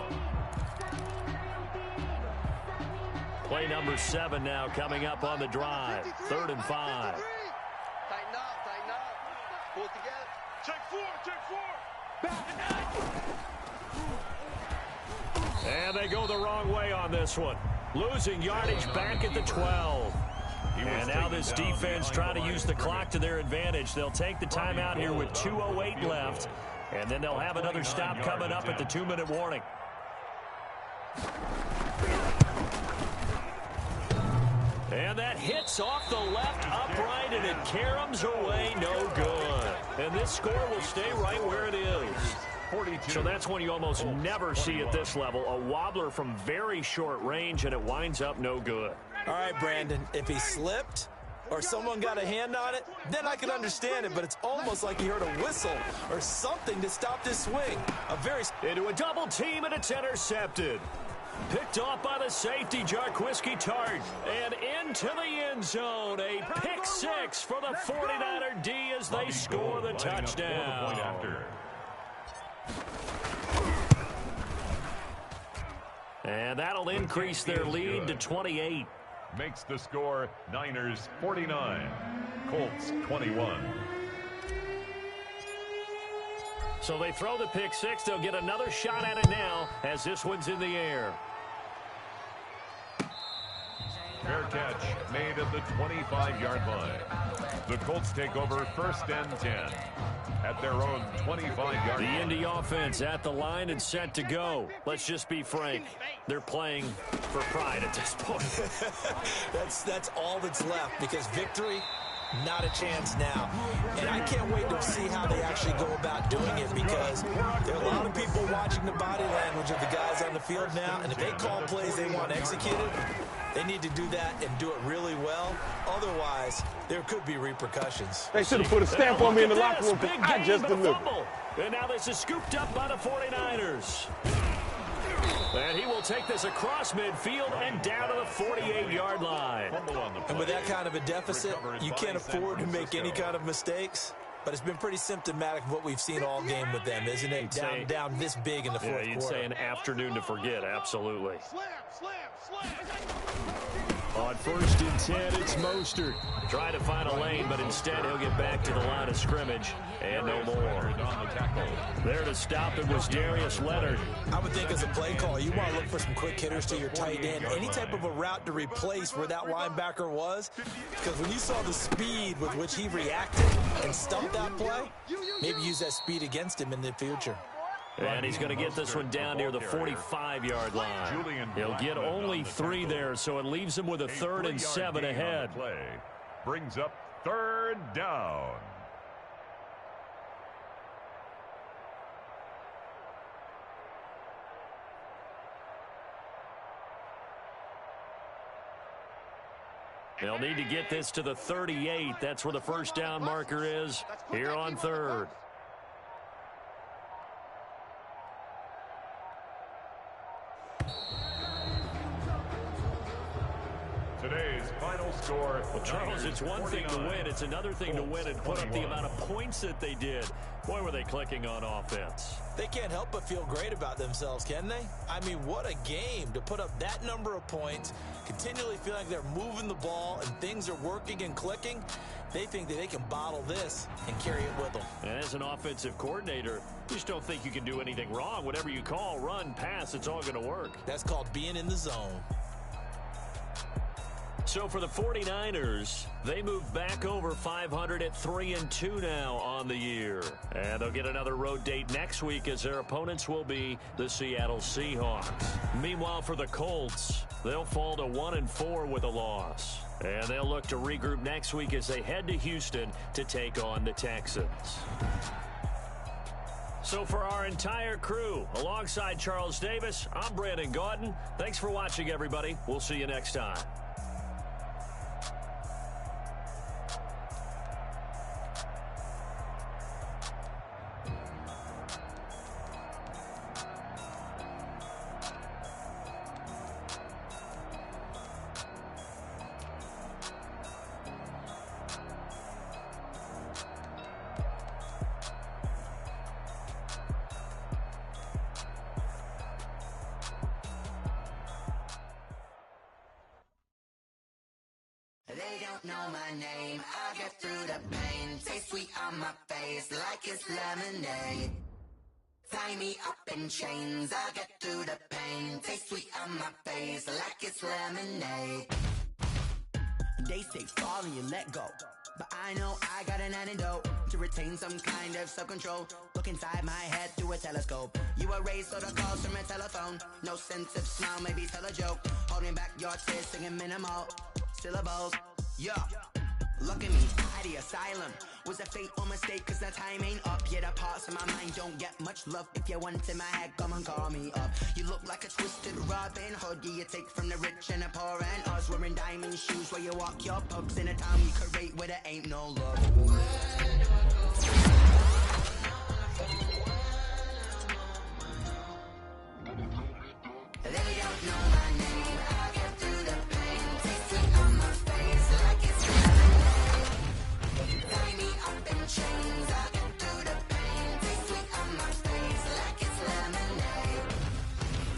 Play number 7 now coming up on the drive. 3rd and 5. Tighten up. Pull it together. Check 4. And they go the wrong way on this one. Losing yardage back at the 12. And now this defense trying to use the clock to their advantage. They'll take the timeout here with 2:08 left. And then they'll have another stop coming up at the 2-minute warning. And that hits off the left upright, and it caroms away, no good. And this score will stay right where it is. 42. So that's one you almost never see at this level. A wobbler from very short range, and it winds up no good. All right, Brandon, if he slipped or someone got a hand on it, then I can understand it, but it's almost like he heard a whistle or something to stop this swing. Into a double team, and it's intercepted. Picked off by the safety, Jarquiski Tart. And into the end zone. A pick 6 for the 49er D as they score the touchdown. And that'll increase their lead to 28. Makes the score Niners 49, Colts 21. So they throw the pick 6. They'll get another shot at it now as this one's in the air. Fair catch made at the 25-yard line. The Colts take over 1st and 10 at their own 25-yard line. The Indy offense at the line and set to go. Let's just be frank. They're playing for pride at this point. That's all that's left, because victory, not a chance now. And I can't wait to see how they actually go about doing it, because there are a lot of people watching the body language of the guys on the field now, and if they call plays they want executed, they need to do that and do it really well. Otherwise, there could be repercussions. They should have put a stamp on me in the locker room. I just delivered. And now this is scooped up by the 49ers. And he will take this across midfield and down to the 48-yard line. And with that kind of a deficit, you can't afford to make any kind of mistakes. But it's been pretty symptomatic of what we've seen all game with them, isn't it? Down this big in the fourth quarter. You'd say an afternoon to forget, absolutely. On 1st and 10, it's Mostert. Trying to find a lane, but instead he'll get back to the line of scrimmage. And no more. There to stop it was Darius Leonard. I would think as a play call, you want to look for some quick hitters to your tight end. Any type of a route to replace where that linebacker was. Because when you saw the speed with which he reacted and stumped that play, maybe use that speed against him in the future. And he's going to get this one down near the 45-yard line. He'll get only 3 there, so it leaves him with a 3rd and 7 ahead. Brings up 3rd down. They'll need to get this to the 38. That's where the 1st down marker is here on 3rd. Today's final score. Well, Charles, it's one thing to win. It's another thing to win and put up the amount of points that they did. Boy, were they clicking on offense. They can't help but feel great about themselves, can they? I mean, what a game to put up that number of points, continually feel like they're moving the ball and things are working and clicking. They think that they can bottle this and carry it with them. And as an offensive coordinator, you just don't think you can do anything wrong. Whatever you call, run, pass, it's all going to work. That's called being in the zone. So for the 49ers, they move back over 500 at 3-2 now on the year. And they'll get another road date next week as their opponents will be the Seattle Seahawks. Meanwhile, for the Colts, they'll fall to 1-4 with a loss. And they'll look to regroup next week as they head to Houston to take on the Texans. So for our entire crew, alongside Charles Davis, I'm Brandon Gaudin. Thanks for watching, everybody. We'll see you next time. They don't know my name, I get through the pain. Taste sweet on my face like it's lemonade. Tie me up in chains, I get through the pain. Taste sweet on my face like it's lemonade. They say fall and you let go, but I know I got an antidote to retain some kind of self-control. Look inside my head through a telescope. You erase all the calls from a telephone. No sense of smile, maybe tell a joke. Holding back your tears, singing minimal syllables. Yeah, look at me, at the asylum. Was a fate or mistake, cause the time ain't up. Yet the parts of my mind don't get much love. If you want in my head, come and call me up. You look like a twisted Robin Hood. You take from the rich and the poor and us. Wearing diamond shoes where you walk your pugs in a town you create where there ain't no love. They don't know my name, I get through the pain. Taste it on my face like it's lemonade. Tie me up in chains, I get through the pain. Taste it on my face like it's lemonade.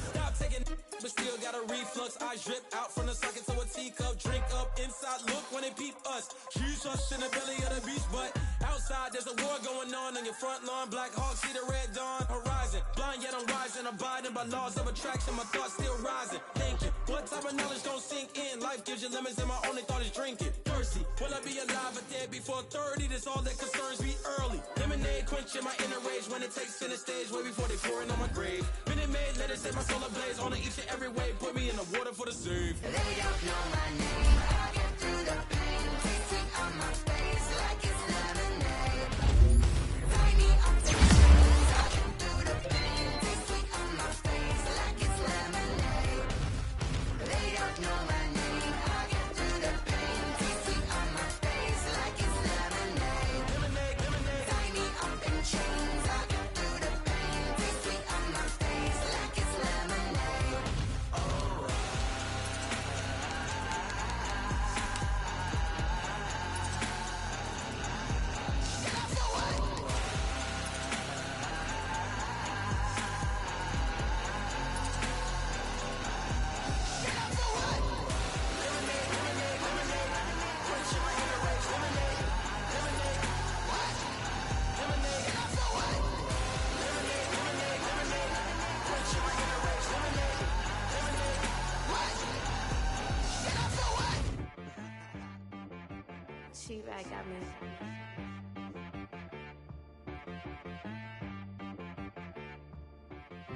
Stop taking but still got a reflux. I drip out from the socket to a teacup. Drink up inside, look when they peep us. Shoes us in the belly of the beach, but outside there's a war going on your front lawn. Black Hawk, see the red dawn horizon. Blind yet I'm rising, abiding by laws of attraction. My thoughts still rising. Thinking, what type of knowledge don't sink in? Life gives you lemons and my only thought is drinking. Thirsty, will I be alive or dead before 30? That's all that concerns me early. Lemonade quenching my inner rage when it takes center stage way before they pour it on my grave. Minute Maid, let it set my soul ablaze on each and every way. Put me in the water for the save. They don't know my name, I get through the pain. Taste it on my face like it's lemonade. Tie me up in chains, I get through the pain. Taste it on my face like it's lemonade. They don't know my name, I get through the pain. Taste it on my face like it's lemonade. Tie me up in chains, I get through the pain. Taste it on my face like it's lemonade. She-Rag got me.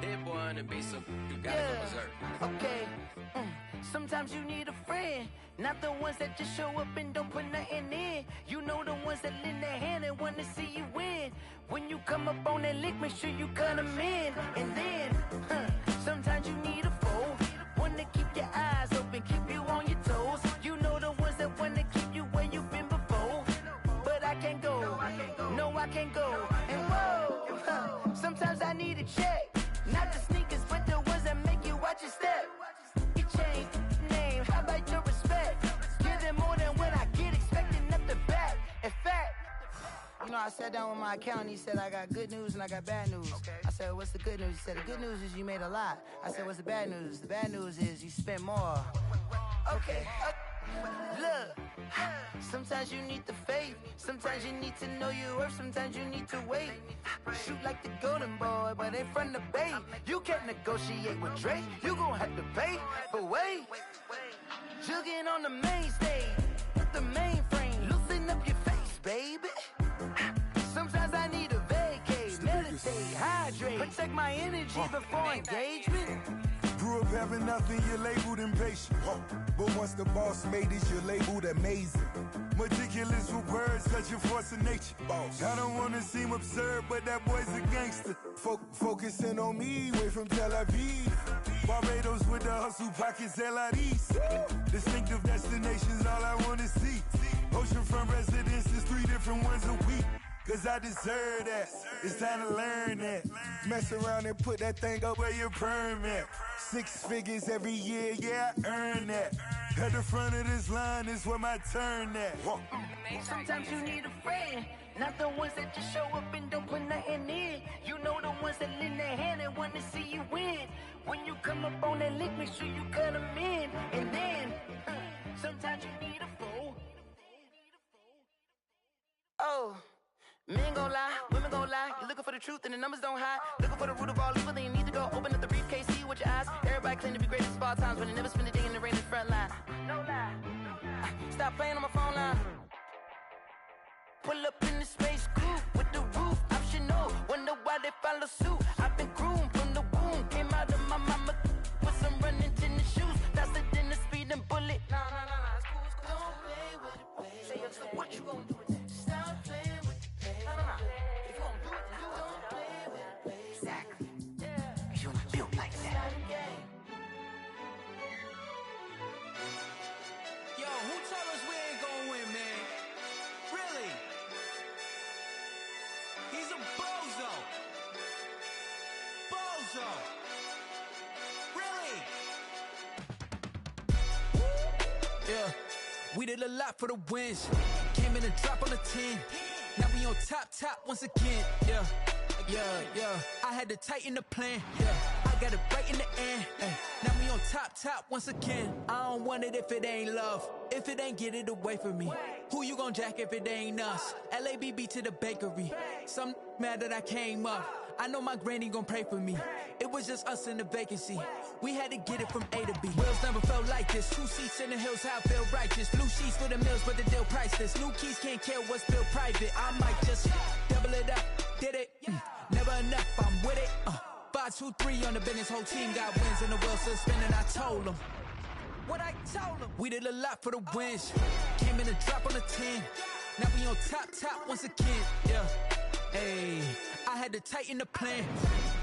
That boy on the beat, so you gotta go berserk. Okay. Sometimes you need a friend, not the ones that just show up and don't put nothing in. You know the ones that lend their hand and want to see you win. When you come up on that lick, make sure you cut them in. And then, sometimes you need a foe, one to keep your eyes open, keep you on your toes. You know the ones that want to keep you where you've been before. But I can't go, no I can't go. And whoa, sometimes I need a check. Not the sneakers, but the ones that make you watch your step. You change name, how about your respect? Give them more than what I get, expecting nothing back. In fact, you know, I sat down with my accountant, he said I got good news and I got bad news. I said, what's the good news? He said, the good news is you made a lot. I said, what's the bad news? The bad news is you spent more. Okay. Look, sometimes you need the faith. Sometimes you need to know your worth. Sometimes you need to wait. Shoot like the golden boy, but ain't from the bay. You can't negotiate with Drake. You gon' have to pay. But wait, jugging on the main stage with the mainframe. Loosen up your face, baby. Sometimes I need a vacate, meditate, hydrate, protect my energy before engagement. Grew up having nothing, you're labeled impatient. But once the boss made it, you're labeled amazing. Meticulous with words, such a force of nature. I don't wanna seem absurd, but that boy's a gangster. Focusing on me, way from Tel Aviv. Barbados with the hustle pockets, LIDs. Distinctive destinations, all I wanna see. Oceanfront residences, 3 different ones a week. Cause I deserve that, it's time to learn that. Mess around and put that thing up where your permit. 6 figures every year, yeah, I earn that. At the front of this line is where my turn at. Sometimes you need a friend, not the ones that just show up and don't put nothing in. You know the ones that lend their hand and want to see you win. When you come up on that lick, make sure you cut them in. And then, sometimes you need a fool. Oh. Men gon' lie, women gon' lie. You're looking for the truth and the numbers don't hide. Looking for the root of all evil, then you need to go open up the briefcase, see with your eyes. Everybody claim to be greatest of all times, but they never spend a day in the rain in the front line. No lie. Stop playing on my phone line. Pull up in the space coupe with the roof optional. Wonder why they follow suit. I've been groomed from the womb. Came out of my mama with some running tennis shoes. Faster than the speeding bullet. No, it's cool, it's cool. Don't play with it, baby. Say so what you gon' do with that? Stop playing with it, baby. No. If you gon' do it, then don't play with it, baby. Exactly. Yeah. You ain't built like that. Yo, who tell us we ain't gon' win, man? Really? He's a bozo. Bozo. Really? Yeah, we did a lot for the wins. Came in and drop on the 10. Now we on top once again. Yeah. I had to tighten the plan. Yeah, I got it right in the end. Now we on top once again. I don't want it if it ain't love. If it ain't, get it away from me. Who you gon' jack if it ain't us? LABB to the bakery. Some mad that I came up. I know my granny gon' pray for me. It was just us in the vacancy. We had to get it from A to B. Wheels never felt like this. 2 seats in the hills, how I feel righteous. Blue sheets for the mills, but the deal priceless. New keys can't care what's built private. I might just double it up. Did it? Never enough, I'm with it. 5, 2, 3 on the business. Whole team got wins and the wheels still spinning. I told them what I told them. We did a lot for the wins. Came in and drop on the 10. Now we on top once again. Yeah. Hey, I had to tighten the plan.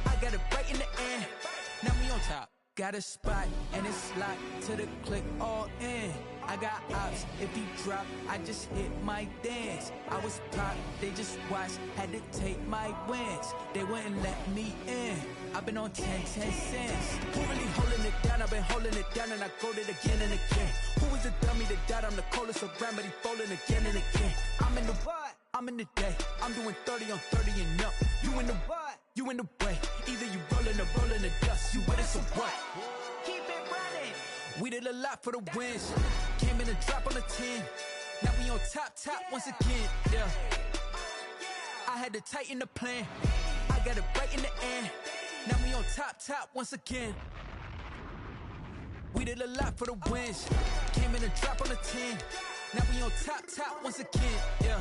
I got it right in the end. Now we on top. Got a spot and it's locked to the click all in. I got ops, if he drop, I just hit my dance. I was pop, they just watched, had to take my wins. They wouldn't let me in. I've been on 10 cents. Who really holding it down? I've been holding it down and I go it again and again. Who is the dummy that died? I'm the coldest around, but he folding again and again. I'm in the what? I'm in the day. I'm doing 30 on 30 and up. You in the what? You in the way. Either you rolling or rolling the dust. You with us or what? Keep it running. We did a lot for the wins. Came in and drop on the 10. Now we on top once again. Yeah. I had to tighten the plan. I got it right in the end. Now we on top once again. We did a lot for the wins. Came in and drop on the 10. Now we on top once again. Yeah.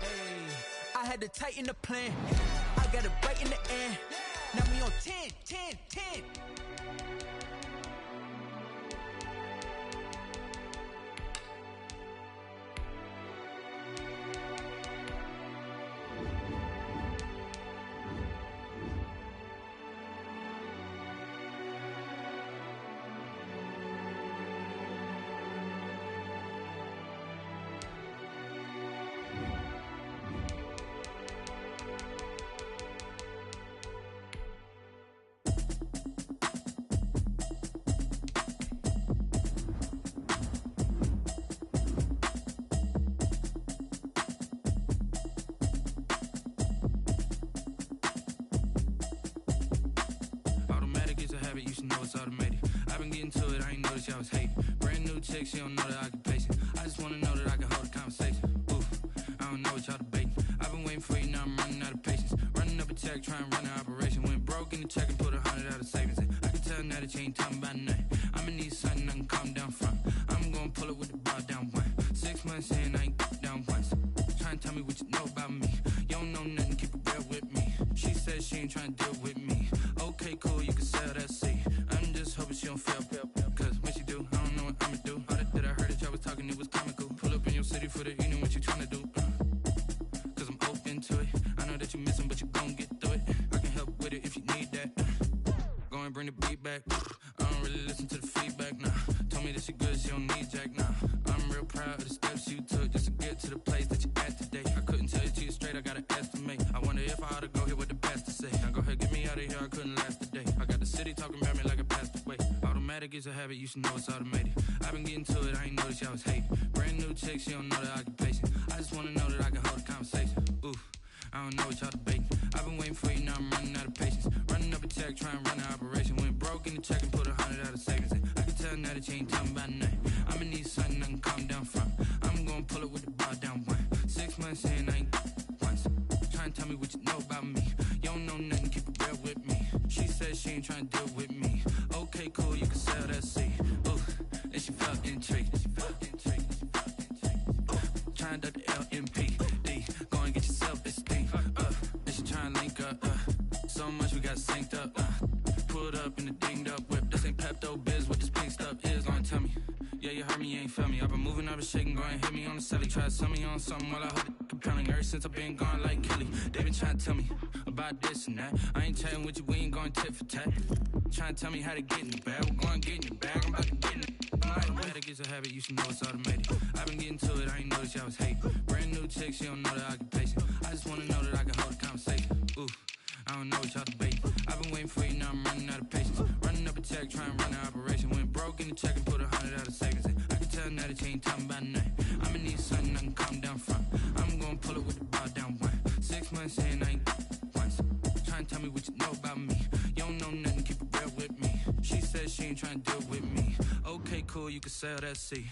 Hey, I had to tighten the plan. I got it right in the end. Now we on 10. it's automated. I've been getting to it, I ain't noticed y'all was hating. Brand new chick, she don't know the occupation. I just wanna know that I can hold a conversation. Oof, I don't know what y'all debating. I've been waiting for you, now I'm running out of patience. Running up a check, trying to run an operation. Went broke in the check and put 100 out of savings in. I can tell now that you ain't talking about nothing. I'ma need something I can calm down from. I'm gonna pull it with the bar down one. 6 months in, I ain't down once. Trying to tell me what you know about me. You don't know nothing, keep it real with me. She said she ain't trying to deal with me. Okay, cool, you can sell that seat. I'm just hoping she don't fail. Cause when she do, I don't know what I'ma do. All that I heard that y'all was talking, it was comical. Pull up in your city for the evening, what you trying to do? Cause I'm open to it. I know that you missing, but you gon' get through it. I can help with it if you need that. Go and bring the beat back. I don't really listen to the feedback, nah. Told me that she good, she don't need jack, nah. I'm real proud of the steps you took just to get to the place that you at today. I couldn't tell it to you straight, I gotta estimate. I wonder if I ought to go here with the best to say. Now go ahead, get me out of here, I couldn't last a day. I got the city talking about me like I passed away. Automatic is a habit, you should know it's automated. I've been getting to it, I ain't noticed y'all was hating. Brand new chick, she don't know the occupation. I just wanna know that I can hold a conversation. Oof, I don't know what y'all debating. I've been waiting for you, now I'm running out of patience. Running up a check, trying to run an operation. Went broke in the check and put 100 out of savings in. I can tell now that you ain't talking about nothing. I'ma need something I can calm down from. I'm gonna pull it with the bar down one. 6 months in, I ain't once. Trying to tell me what you know about me. You don't know nothing, keep it real with me. She said she ain't trying to deal with me. Okay, cool, you can sell that seat. Ooh, and she felt intrigued. Trying to the LMPD. Go and get your self-esteem. And she trying to link up. So much we got synced up. Pulled up in the dinged up whip. This ain't Pepto Biz, what this pink stuff is. Gonna tell me. Yeah, you heard me, you ain't felt me. I've been moving, I've been shaking, go and hit me on the celly. Try to sell me on something while I hold it compelling. Ever since I've been gone like Kelly, they been trying to tell me about this and that. I ain't chatting with you, we ain't going tit for tat. Trying to tell me how to get in the bag. We're going to get in the bag, I'm about to get in it. Automatic is a habit, you should know it's automated. I've been getting to it, I ain't noticed y'all was hating. Brand new chick, she don't know the occupation. I just wanna know that I can hold a conversation. Ooh, I don't know what y'all debating. I've been waiting for you, now I'm running out of patience. Running up a check, trying to run an operation. Went broke in the check and put 100 out of savings in. I can tell now that you ain't talking about nothing. I'ma need something I can calm down from. I'm gonna pull it with the bar down one. 6 months in, I ain't once. Trying to tell me what you know about me. You don't know nothing, keep it real with me. She said she ain't trying to deal with me. Okay, cool, you can sell that seat.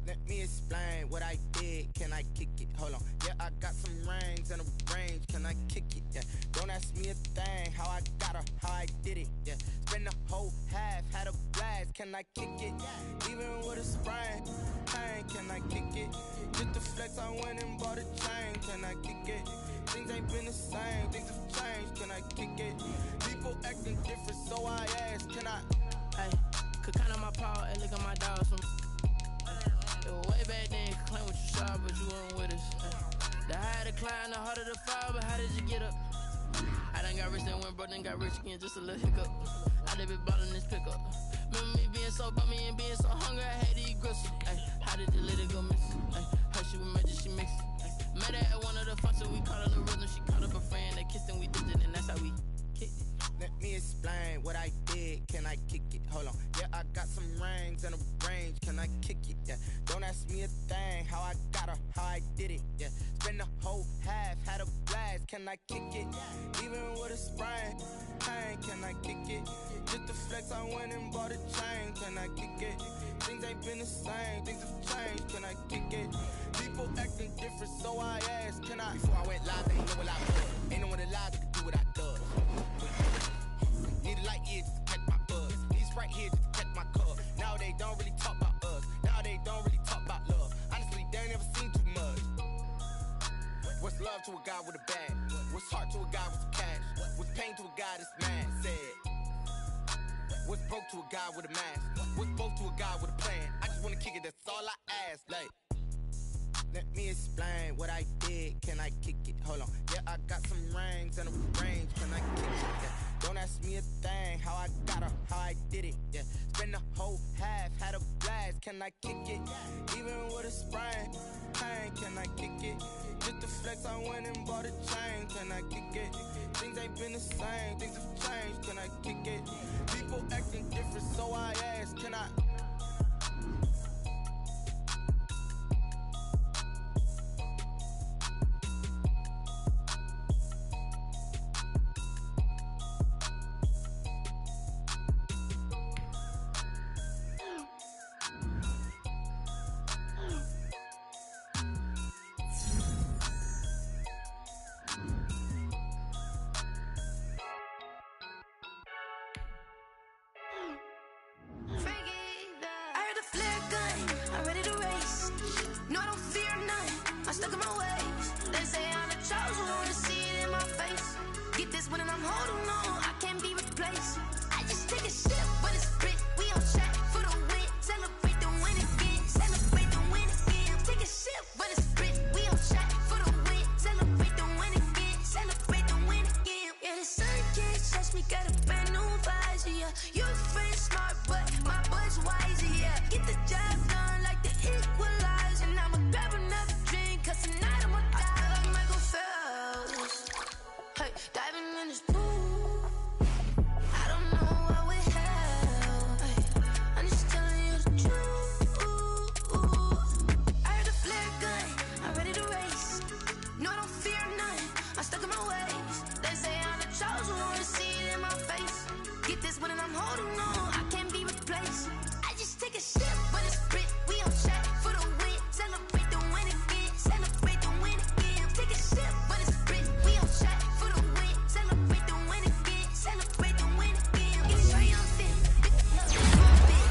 Let me explain what I did. Can I kick it? Hold on. Yeah, I got some rings and a range. Can I kick it? Yeah. Don't ask me a thing. How I got her, how I did it. Yeah. Spend the whole half, had a blast. Can I kick it? Even with a sprain. Pain, can I kick it? Just the flex, I went and bought a chain. Can I kick it? Things ain't been the same. Things have changed. Can I kick it? People acting different, so I ask. Can I? Hey, could count on my paw and look at my dog. Way back then, claim what you saw, but you weren't with us. The higher the climb, the harder the fall, but how did you get up? I done got rich, then went broke, then got rich again, just a little hiccup. I done been ballin' this pickup. Remember me being so bummy and being so hungry, I had to eat gristle. How did the lady go miss? Her she was magic, she mixed. Met her at one of the functions, we caught her the rhythm. She caught up a friend, they kissed and we did it, and that's how we kicked it. Let me explain what I did. Can I kick it? Hold on. Yeah, I got some rings and a range. Can I kick it? Yeah. Don't ask me a thing. How I got her, how I did it. Yeah. Spend the whole half, had a blast. Can I kick it? Even with a sprain. Pain, can I kick it? Just the flex, I went and bought a chain. Can I kick it? Things ain't been the same. Things have changed. Can I kick it? People acting different, so I asked. Can I? Before I went live, they ain't know what I was. Ain't no one alive that could do what I does. Need a light here just to catch my buzz. Need Sprite here just to catch my cup. Now they don't really talk about us. Now they don't really talk about love. Honestly, they ain't never seen too much. What's love to a guy with a bag? What's heart to a guy with some cash? What's pain to a guy that's mad? Said. What's broke to a guy with a mask? What's both to a guy with a plan? I just wanna kick it, that's all I ask. Like, let me explain what I did. Can I kick it? Hold on. Yeah, I got some rings and a range. Can I kick it? Yeah. Don't ask me a thing. How I got her, how I did it. Yeah. Spend the whole half, had a blast. Can I kick it? Even with a sprain. Pain, can I kick it? Just the flex, I went and bought a chain. Can I kick it? Things ain't been the same. Things have changed. Can I kick it? People acting different, so I stuck in my ways. They say I'm the chosen one, see it in my face. Get this one and I'm holding on, I can't be replaced. I just take a sip, but it's split. We on track for the win. Celebrate the win again. Celebrate the win again. Take a sip, but it's split. We on track for the win. Celebrate the win again. Celebrate the win again. Yeah, the sun can't touch me. Got a brand new visor. Yeah, your friend's smart, but my boy's wiser. Yeah, get the job done like the equalizer. And I'ma grab another drink, 'cause tonight I'ma die like Michael Phelps. Hey, diving in this pool. I don't know what we have. Hey, I'm just telling you the truth. I heard the flare gun, I'm ready to race. No, I don't fear none, I'm stuck in my ways. They say I'm the chosen one, see it in my face. Get this one and I'm holding on, I can't be replaced. I just take a sip, but it's split. We on track for the win. Celebrate the win again. Celebrate the win again. Take a sip, but it's split. We on track for the win. Celebrate the win again. Celebrate the win again. It's triumphant.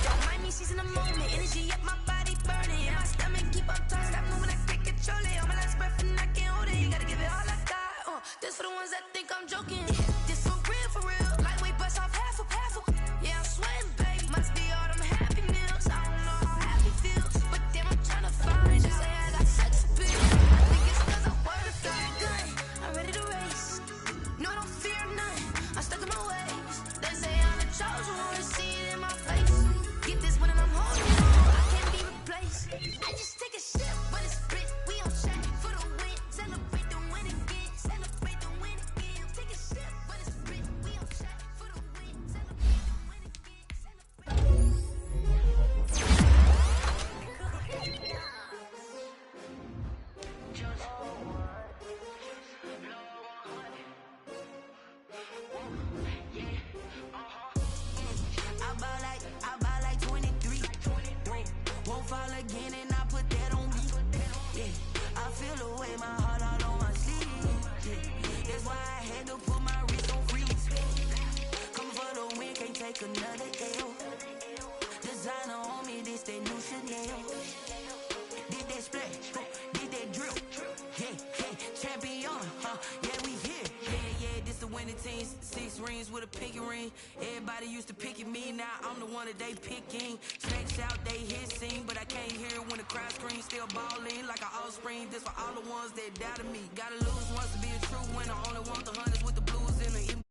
Don't mind me seizing the moment. Energy up my body burning. My stomach keep on turning. Stop moving, I can't control it. On my last breath and I can't hold it. You gotta give it all I got. This for the ones that think I'm joking. This for real, for real. Lightweight bust off half of. Yeah, I'm sweating, baby. Must be all them happy meals. I don't know how happy feels, but damn, I'm tryna find you. Say I got sex appeal. I think it's 'cause I work like gun. I'm ready to race. No, I don't fear none. I'm stuck in my ways. They say I'm the chosen one, see it in my face. Get this one and I'm holding on, I can't be replaced. I just take a sip, but it's split. We on track for the win. Celebrate the win again. Celebrate the win again. Take a sip, but it's split. We on track for the win. Celebrate the win again. I buy like 23. Won't fall again and I put that on me. Yeah, I feel the way, my heart all on my sleeve. Yeah, that's why I had to put my wrist on freeze. Come for the win, can't take another L. Designer on me, this that new Chanel. Did that splash, did that drip. Yeah, champion, yeah, we here. Yeah, this the winning team. 6 rings with a pinky ring. Everybody used to pick at me, now I'm the one that they picking. Stretch out, they hissing, but I can't hear it when the crowd screams. Still balling like an offspring. This for all the ones that doubted me. Gotta lose once to be a true winner. Only want the hunters with the blues in the